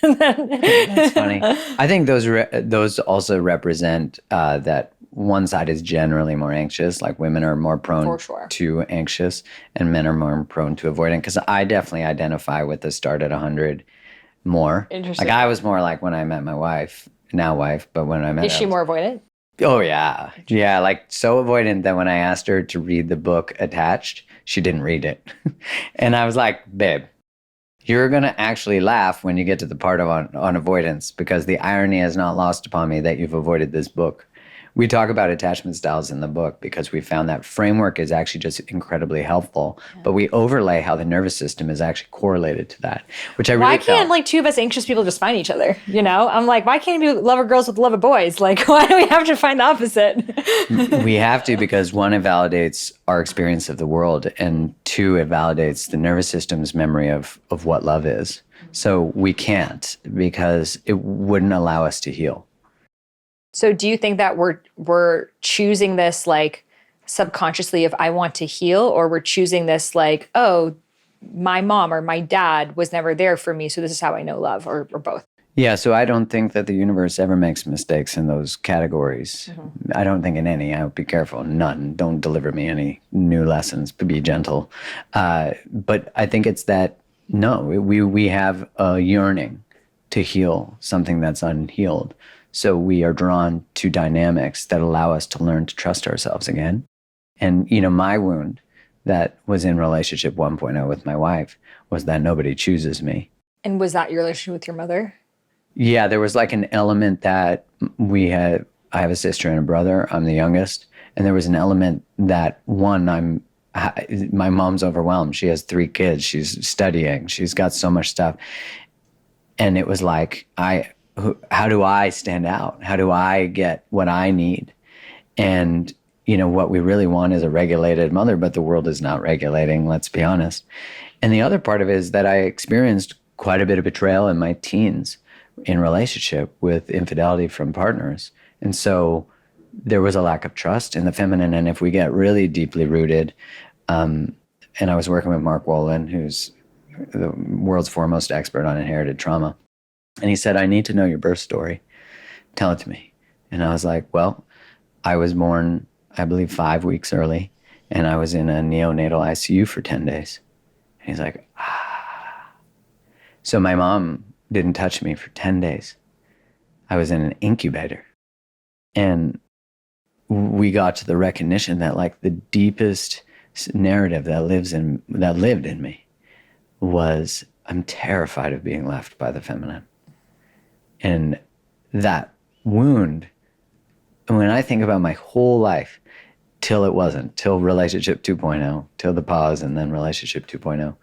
Speaker 2: That's funny. I think those also represent that one side is generally more anxious. Like women are more prone
Speaker 1: For sure.
Speaker 2: to anxious, and men are more prone to avoidant. Because I definitely identify with the start at 100 more.
Speaker 1: Interesting.
Speaker 2: Like I was more like when I met my wife, now wife, but when I met
Speaker 1: Is
Speaker 2: her,
Speaker 1: she more avoidant?
Speaker 2: oh yeah, yeah, like so avoidant that when I asked her to read the book Attached, she didn't read it, and I was like, babe, you're going to actually laugh when you get to the part on avoidance, because the irony has not lost upon me that you've avoided this book. We talk about attachment styles in the book because we found that framework is actually just incredibly helpful, but we overlay how the nervous system is actually correlated to that, which I really
Speaker 1: Why can't
Speaker 2: felt.
Speaker 1: like two of us anxious people just find each other? You know, I'm like, why can't we love of girls with love of boys? Like, why do we have to find the opposite?
Speaker 2: We have to, because one, it validates our experience of the world, and two, it validates the nervous system's memory of what love is. So we can't, because it wouldn't allow us to heal.
Speaker 1: So do you think that we're choosing this like subconsciously if I want to heal, or we're choosing this like, oh, my mom or my dad was never there for me, so this is how I know love, or both?
Speaker 2: Yeah, so I don't think that the universe ever makes mistakes in those categories. I don't think in any. I would be careful. None. Don't deliver me any new lessons. Be gentle. But I think it's that, no, we have a yearning to heal something that's unhealed. So we are drawn to dynamics that allow us to learn to trust ourselves again. And, you know, my wound that was in relationship 1.0 with my wife was that nobody chooses me.
Speaker 1: And was that your relationship with your mother?
Speaker 2: Yeah, there was like an element that I have a sister and a brother. I'm the youngest. And there was an element that, one, my mom's overwhelmed. She has 3 kids. She's studying. She's got so much stuff. And it was like, how do I stand out? How do I get what I need? And, you know, what we really want is a regulated mother, but the world is not regulating, let's be honest. And the other part of it is that I experienced quite a bit of betrayal in my teens in relationship with infidelity from partners. And so there was a lack of trust in the feminine. And if we get really deeply rooted, and I was working with Mark Wolin, who's the world's foremost expert on inherited trauma. And he said, I need to know your birth story. Tell it to me. And I was like, well, I was born, I believe, 5 weeks early, and I was in a neonatal ICU for 10 days. And he's like, ah. So my mom didn't touch me for 10 days. I was in an incubator. And we got to the recognition that like the deepest narrative that lived in me was, I'm terrified of being left by the feminine. And that wound, when I think about my whole life, till relationship 2.0, till the pause and then relationship 2.0,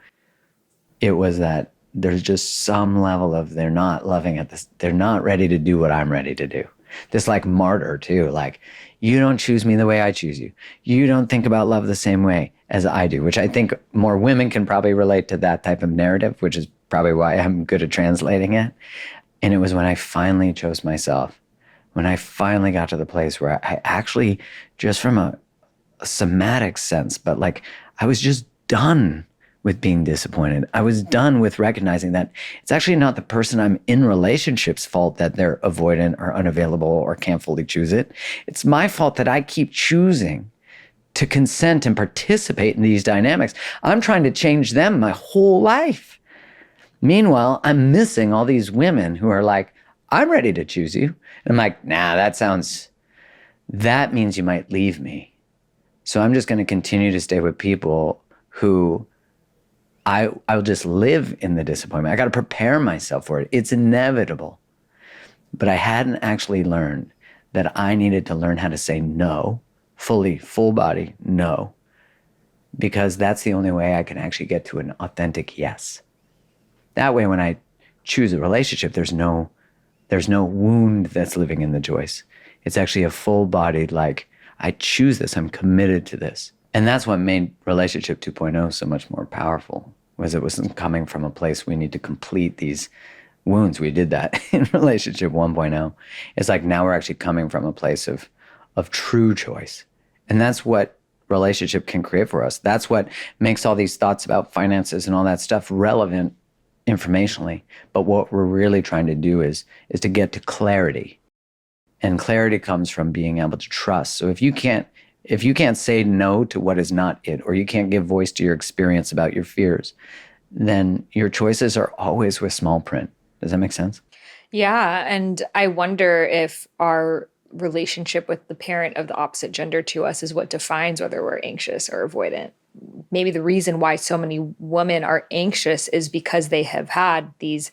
Speaker 2: it was that there's just some level of they're not loving at this, they're not ready to do what I'm ready to do. This like martyr too, like, you don't choose me the way I choose you. You don't think about love the same way as I do, which I think more women can probably relate to that type of narrative, which is probably why I'm good at translating it. And it was when I finally chose myself, when I finally got to the place where I actually, just from a somatic sense, but like I was just done with being disappointed. I was done with recognizing that it's actually not the person I'm in relationship's fault that they're avoidant or unavailable or can't fully choose it. It's my fault that I keep choosing to consent and participate in these dynamics. I'm trying to change them my whole life. Meanwhile, I'm missing all these women who are like, I'm ready to choose you. And I'm like, nah, that means you might leave me. So I'm just going to continue to stay with people who I'll just live in the disappointment. I got to prepare myself for it. It's inevitable. But I hadn't actually learned that I needed to learn how to say no, fully, full body, no. Because that's the only way I can actually get to an authentic yes. That way, when I choose a relationship, there's no wound that's living in the choice. It's actually a full-bodied, like, I choose this, I'm committed to this. And that's what made relationship 2.0 so much more powerful, was it wasn't coming from a place we need to complete these wounds. We did that in relationship 1.0. It's like now we're actually coming from a place of true choice. And that's what relationship can create for us. That's what makes all these thoughts about finances and all that stuff relevant informationally. But what we're really trying to do is to get to clarity. And clarity comes from being able to trust. So if you can't say no to what is not it, or you can't give voice to your experience about your fears, then your choices are always with small print. Does that make sense?
Speaker 1: Yeah. And I wonder if our relationship with the parent of the opposite gender to us is what defines whether we're anxious or avoidant. Maybe the reason why so many women are anxious is because they have had these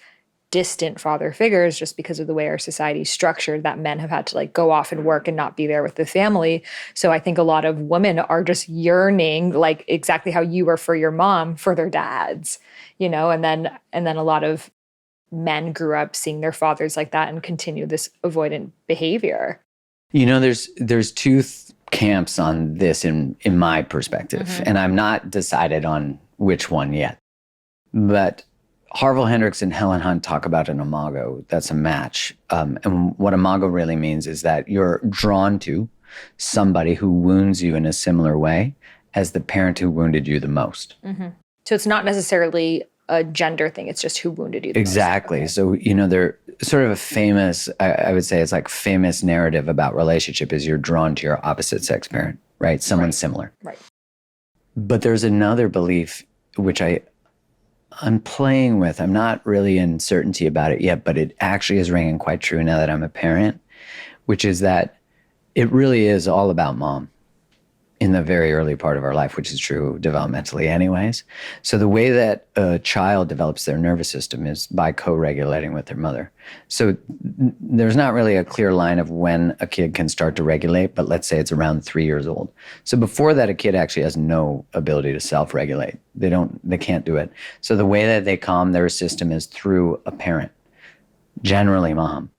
Speaker 1: distant father figures, just because of the way our society is structured, that men have had to like go off and work and not be there with the family. So I think a lot of women are just yearning, like exactly how you were for your mom, for their dads, and then a lot of men grew up seeing their fathers like that and continue this avoidant behavior.
Speaker 2: There's two camps on this in my perspective, and I'm not decided on which one yet. But Harville Hendrix and Helen Hunt talk about an imago. That's a match. And what imago really means is that you're drawn to somebody who wounds you in a similar way as the parent who wounded you the most.
Speaker 1: So it's not necessarily a gender thing. It's just who wounded you the most.
Speaker 2: Exactly.
Speaker 1: Okay.
Speaker 2: So, they're sort of a famous, I would say it's like famous narrative about relationship is you're drawn to your opposite sex parent, right? Someone similar.
Speaker 1: Right.
Speaker 2: But there's another belief, which I'm playing with. I'm not really in certainty about it yet, but it actually is ringing quite true now that I'm a parent, which is that it really is all about mom in the very early part of our life, which is true developmentally anyways. So the way that a child develops their nervous system is by co-regulating with their mother. So there's not really a clear line of when a kid can start to regulate, but let's say it's around 3 years old. So before that, a kid actually has no ability to self-regulate. They can't do it. So the way that they calm their system is through a parent, generally mom.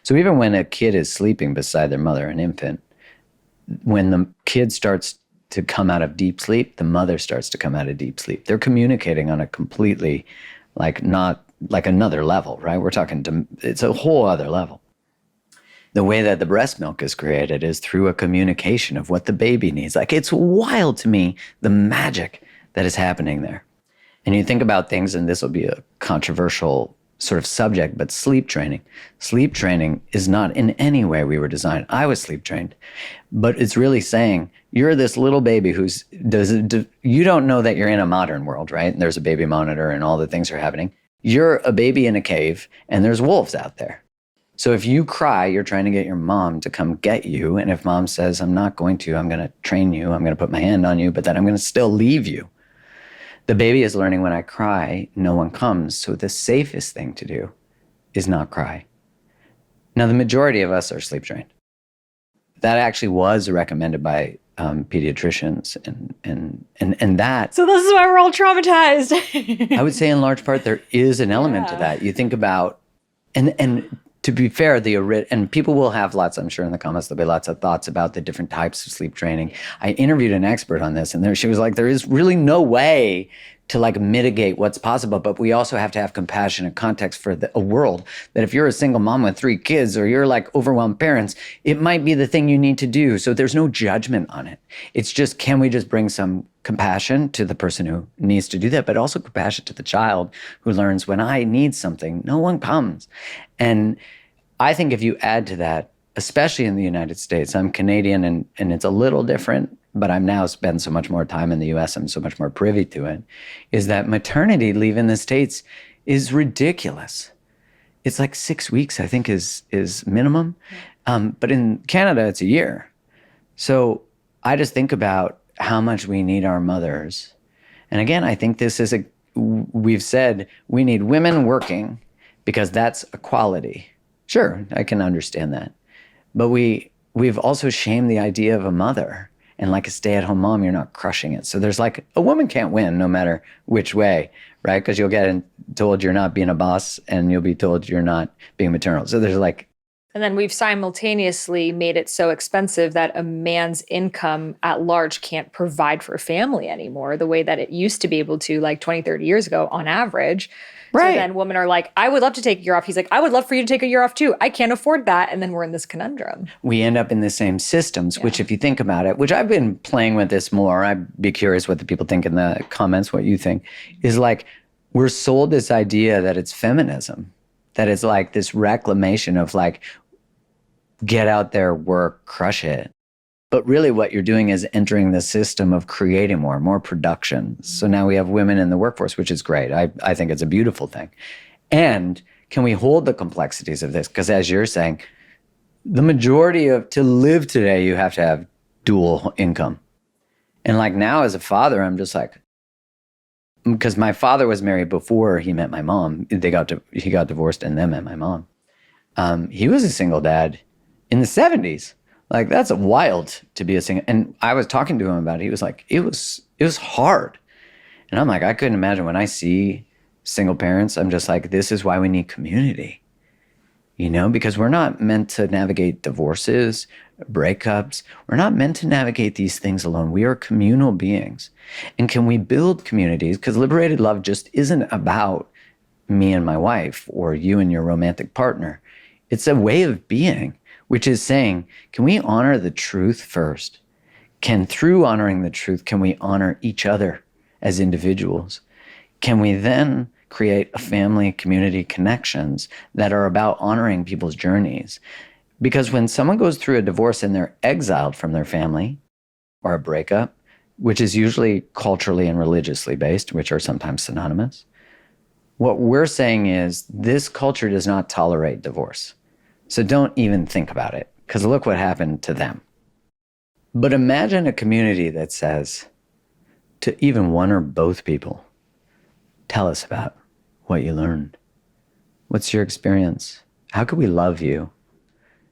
Speaker 2: So even when a kid is sleeping beside their mother, an infant, when the kid starts to come out of deep sleep, the mother starts to come out of deep sleep. They're communicating on a completely, not like another level, right? We're talking, it's a whole other level. The way that the breast milk is created is through a communication of what the baby needs. It's wild to me, the magic that is happening there. And you think about things, and this will be a controversial sort of subject, but sleep training. Sleep training is not in any way we were designed. I was sleep trained, but it's really saying you're this little baby you don't know that you're in a modern world, right? And there's a baby monitor and all the things are happening. You're a baby in a cave and there's wolves out there. So if you cry, you're trying to get your mom to come get you. And if mom says, I'm not going to, I'm going to train you, I'm going to put my hand on you, but then I'm going to still leave you. The baby is learning when I cry, no one comes. So the safest thing to do is not cry. Now, the majority of us are sleep trained. That actually was recommended by pediatricians and that.
Speaker 1: So this is why we're all traumatized.
Speaker 2: I would say in large part, there is an element to that. You think about, and to be fair, and people will have lots, I'm sure in the comments, there'll be lots of thoughts about the different types of sleep training. I interviewed an expert on this, and she was like, there is really no way to mitigate what's possible, but we also have to have compassion and context for a world that if you're a single mom with 3 kids or you're overwhelmed parents, it might be the thing you need to do. So there's no judgment on it. It's just, can we just bring some compassion to the person who needs to do that, but also compassion to the child who learns when I need something, no one comes. And I think if you add to that, especially in the United States, I'm Canadian and it's a little different, but I'm now spend so much more time in the US, I'm so much more privy to it, is that maternity leave in the States is ridiculous. It's 6 weeks, I think is minimum. But in Canada, it's a year. So I just think about how much we need our mothers. And again, I think this is we've said we need women working because that's equality. Sure, I can understand that. But we've also shamed the idea of a mother. And a stay-at-home mom, you're not crushing it. So there's a woman can't win no matter which way, right? Because you'll get told you're not being a boss and you'll be told you're not being maternal. So there's
Speaker 1: And then we've simultaneously made it so expensive that a man's income at large can't provide for a family anymore the way that it used to be able to, like 20, 30 years ago on average. So
Speaker 2: Right.
Speaker 1: then women are like, I would love to take a year off. He's like, I would love for you to take a year off too. I can't afford that. And then we're in this conundrum.
Speaker 2: We end up in the same systems, which if you think about it, which I've been playing with this more, I'd be curious what the people think in the comments, what you think, is like we're sold this idea that it's feminism, that it's like this reclamation of like, get out there, work, crush it. But really what you're doing is entering the system of creating more production. So now we have women in the workforce, which is great. I think it's a beautiful thing. And can we hold the complexities of this? Because as you're saying, the majority of, to live today, you have to have dual income. And like now as a father, I'm just like, because my father was married before he met my mom. He got divorced and then met my mom. He was a single dad in the 70s. Like that's wild to be a single. And I was talking to him about it. He was like, it was hard. And I'm like, I couldn't imagine when I see single parents, I'm just like, this is why we need community, you know, because we're not meant to navigate divorces, breakups. We're not meant to navigate these things alone. We are communal beings. And can we build communities? Because liberated love just isn't about me and my wife or you and your romantic partner. It's a way of being, which is saying, can we honor the truth first? Through honoring the truth, can we honor each other as individuals? Can we then create a family, community connections that are about honoring people's journeys? Because when someone goes through a divorce and they're exiled from their family or a breakup, which is usually culturally and religiously based, which are sometimes synonymous, what we're saying is this culture does not tolerate divorce. So don't even think about it, because look what happened to them. But imagine a community that says to even one or both people, tell us about what you learned. What's your experience? How could we love you?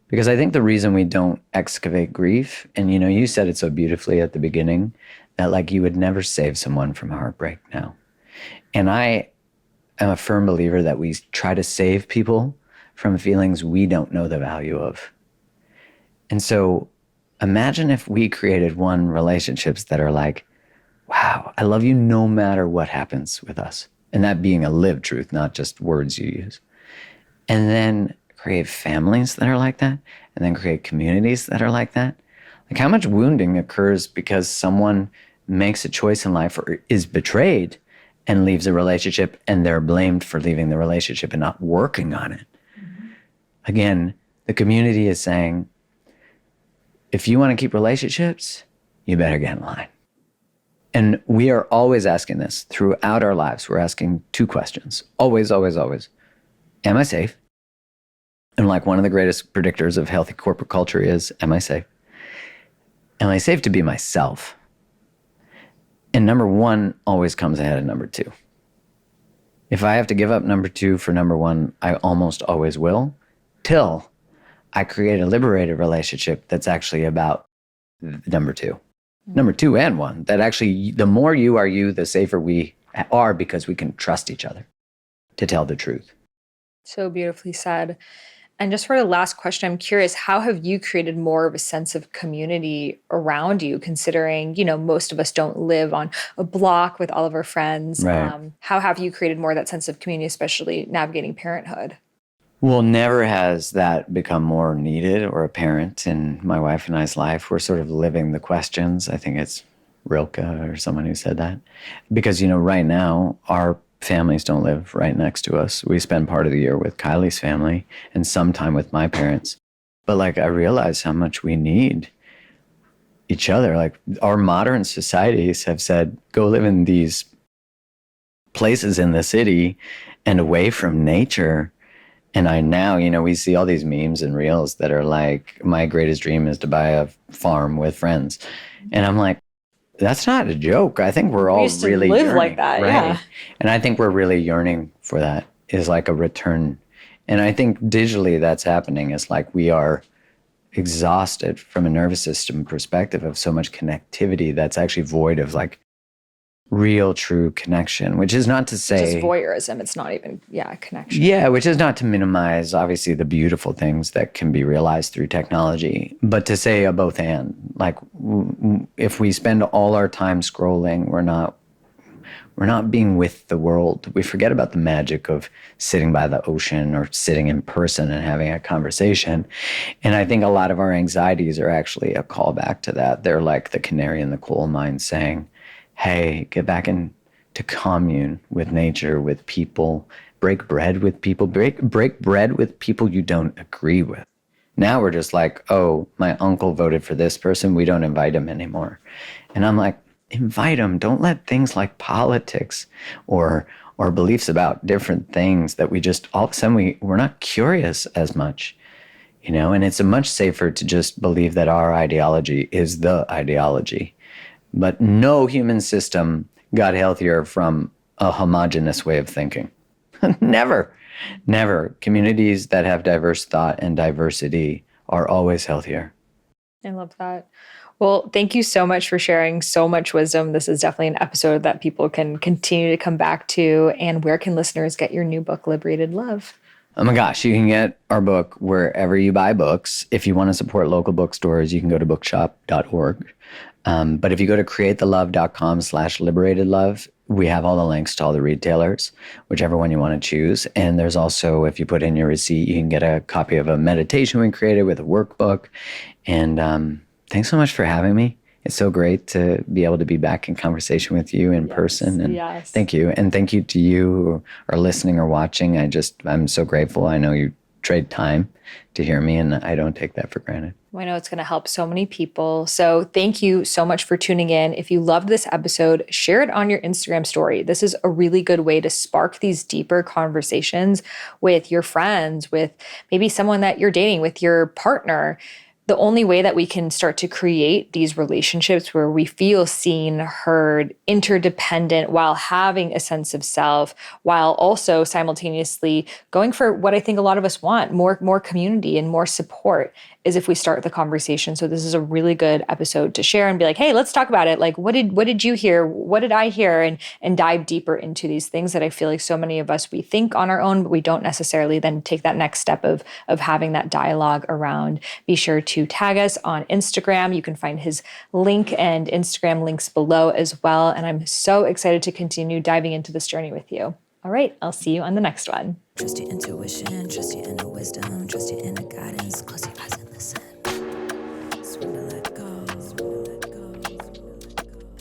Speaker 2: Because I think the reason we don't excavate grief, and you know, you said it so beautifully at the beginning, that like you would never save someone from heartbreak now. And I am a firm believer that we try to save people from feelings we don't know the value of. And so imagine if we created relationships that are like, wow, I love you no matter what happens with us. And that being a lived truth, not just words you use. And then create families that are like that, and then create communities that are like that. Like how much wounding occurs because someone makes a choice in life or is betrayed and leaves a relationship and they're blamed for leaving the relationship and not working on it. Mm-hmm. Again, the community is saying, if you want to keep relationships, you better get in line. And we are always asking this throughout our lives. We're asking two questions. Always, always, always. Am I safe? And like one of the greatest predictors of healthy corporate culture is, am I safe? Am I safe to be myself? And number one always comes ahead of number two. If I have to give up number two for number one, I almost always will, till I create a liberated relationship that's actually about number two. Number two and one, that actually the more you are you, the safer we are because we can trust each other to tell the truth.
Speaker 1: So beautifully said. And just for the last question, I'm curious, how have you created more of a sense of community around you, considering, you know, most of us don't live on a block with all of our friends?
Speaker 2: Right.
Speaker 1: How have you created more of that sense of community, especially navigating parenthood?
Speaker 2: Well, never has that become more needed or apparent in my wife and I's life. We're sort of living the questions. I think it's Rilke or someone who said that. Because, you know, right now, our families don't live right next to us. We spend part of the year with Kylie's family and some time with my parents. But like, I realize how much we need each other. Like our modern societies have said, go live in these places in the city and away from nature. And I now, you know, we see all these memes and reels that are like, my greatest dream is to buy a farm with friends. And I'm like, that's not a joke. I think we're all really
Speaker 1: live
Speaker 2: yearning,
Speaker 1: like that,
Speaker 2: right?
Speaker 1: yeah.
Speaker 2: And I think we're really yearning for that, is like a return. And I think digitally that's happening. Is like we are exhausted from a nervous system perspective of so much connectivity that's actually void of like real, true connection, which is not to say...
Speaker 1: Just voyeurism. It's not even, connection.
Speaker 2: Yeah, which is not to minimize, obviously, the beautiful things that can be realized through technology, but to say a both and. Like, if we spend all our time scrolling, we're not being with the world. We forget about the magic of sitting by the ocean or sitting in person and having a conversation. And I think a lot of our anxieties are actually a callback to that. They're like the canary in the coal mine saying, hey, get back into commune with nature, with people, break bread with people, break bread with people you don't agree with. Now we're just like, oh, my uncle voted for this person. We don't invite him anymore. And I'm like, invite them. Don't let things like politics or beliefs about different things that we just, all of a sudden, we're not curious as much, and it's much safer to just believe that our ideology is the ideology. But no human system got healthier from a homogenous way of thinking. Never. Communities that have diverse thought and diversity are always healthier.
Speaker 1: I love that. Well, thank you so much for sharing so much wisdom. This is definitely an episode that people can continue to come back to. And where can listeners get your new book, Liberated Love?
Speaker 2: Oh my gosh, you can get our book wherever you buy books. If you want to support local bookstores, you can go to bookshop.org. But if you go to createthelove.com/liberatedlove, we have all the links to all the retailers, whichever one you want to choose. And there's also, if you put in your receipt, you can get a copy of a meditation we created with a workbook. And thanks so much for having me. It's so great to be able to be back in conversation with you in person. And thank you. And thank you to you who are listening or watching. I'm so grateful. I know you trade time to hear me, and I don't take that for granted.
Speaker 1: I know it's going to help so many people. So thank you so much for tuning in. If you loved this episode, share it on your Instagram story. This is a really good way to spark these deeper conversations with your friends, with maybe someone that you're dating, with your partner. The only way that we can start to create these relationships where we feel seen, heard, interdependent while having a sense of self, while also simultaneously going for what I think a lot of us want, more community and more support, is if we start the conversation. So this is a really good episode to share and be like, hey, let's talk about it. Like, what did you hear? What did I hear? And dive deeper into these things that I feel like so many of us, we think on our own, but we don't necessarily then take that next step of having that dialogue around. Be sure to tag us on Instagram. You can find his link and Instagram links below as well. And I'm so excited to continue diving into this journey with you. All right, I'll see you on the next one.
Speaker 3: Trust your intuition, trust your inner wisdom, trust your inner guidance. Close your eyes and listen. Surrender, let go.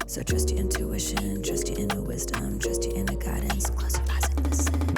Speaker 3: So trust your intuition, trust your inner wisdom, trust your inner guidance. Close your eyes and listen.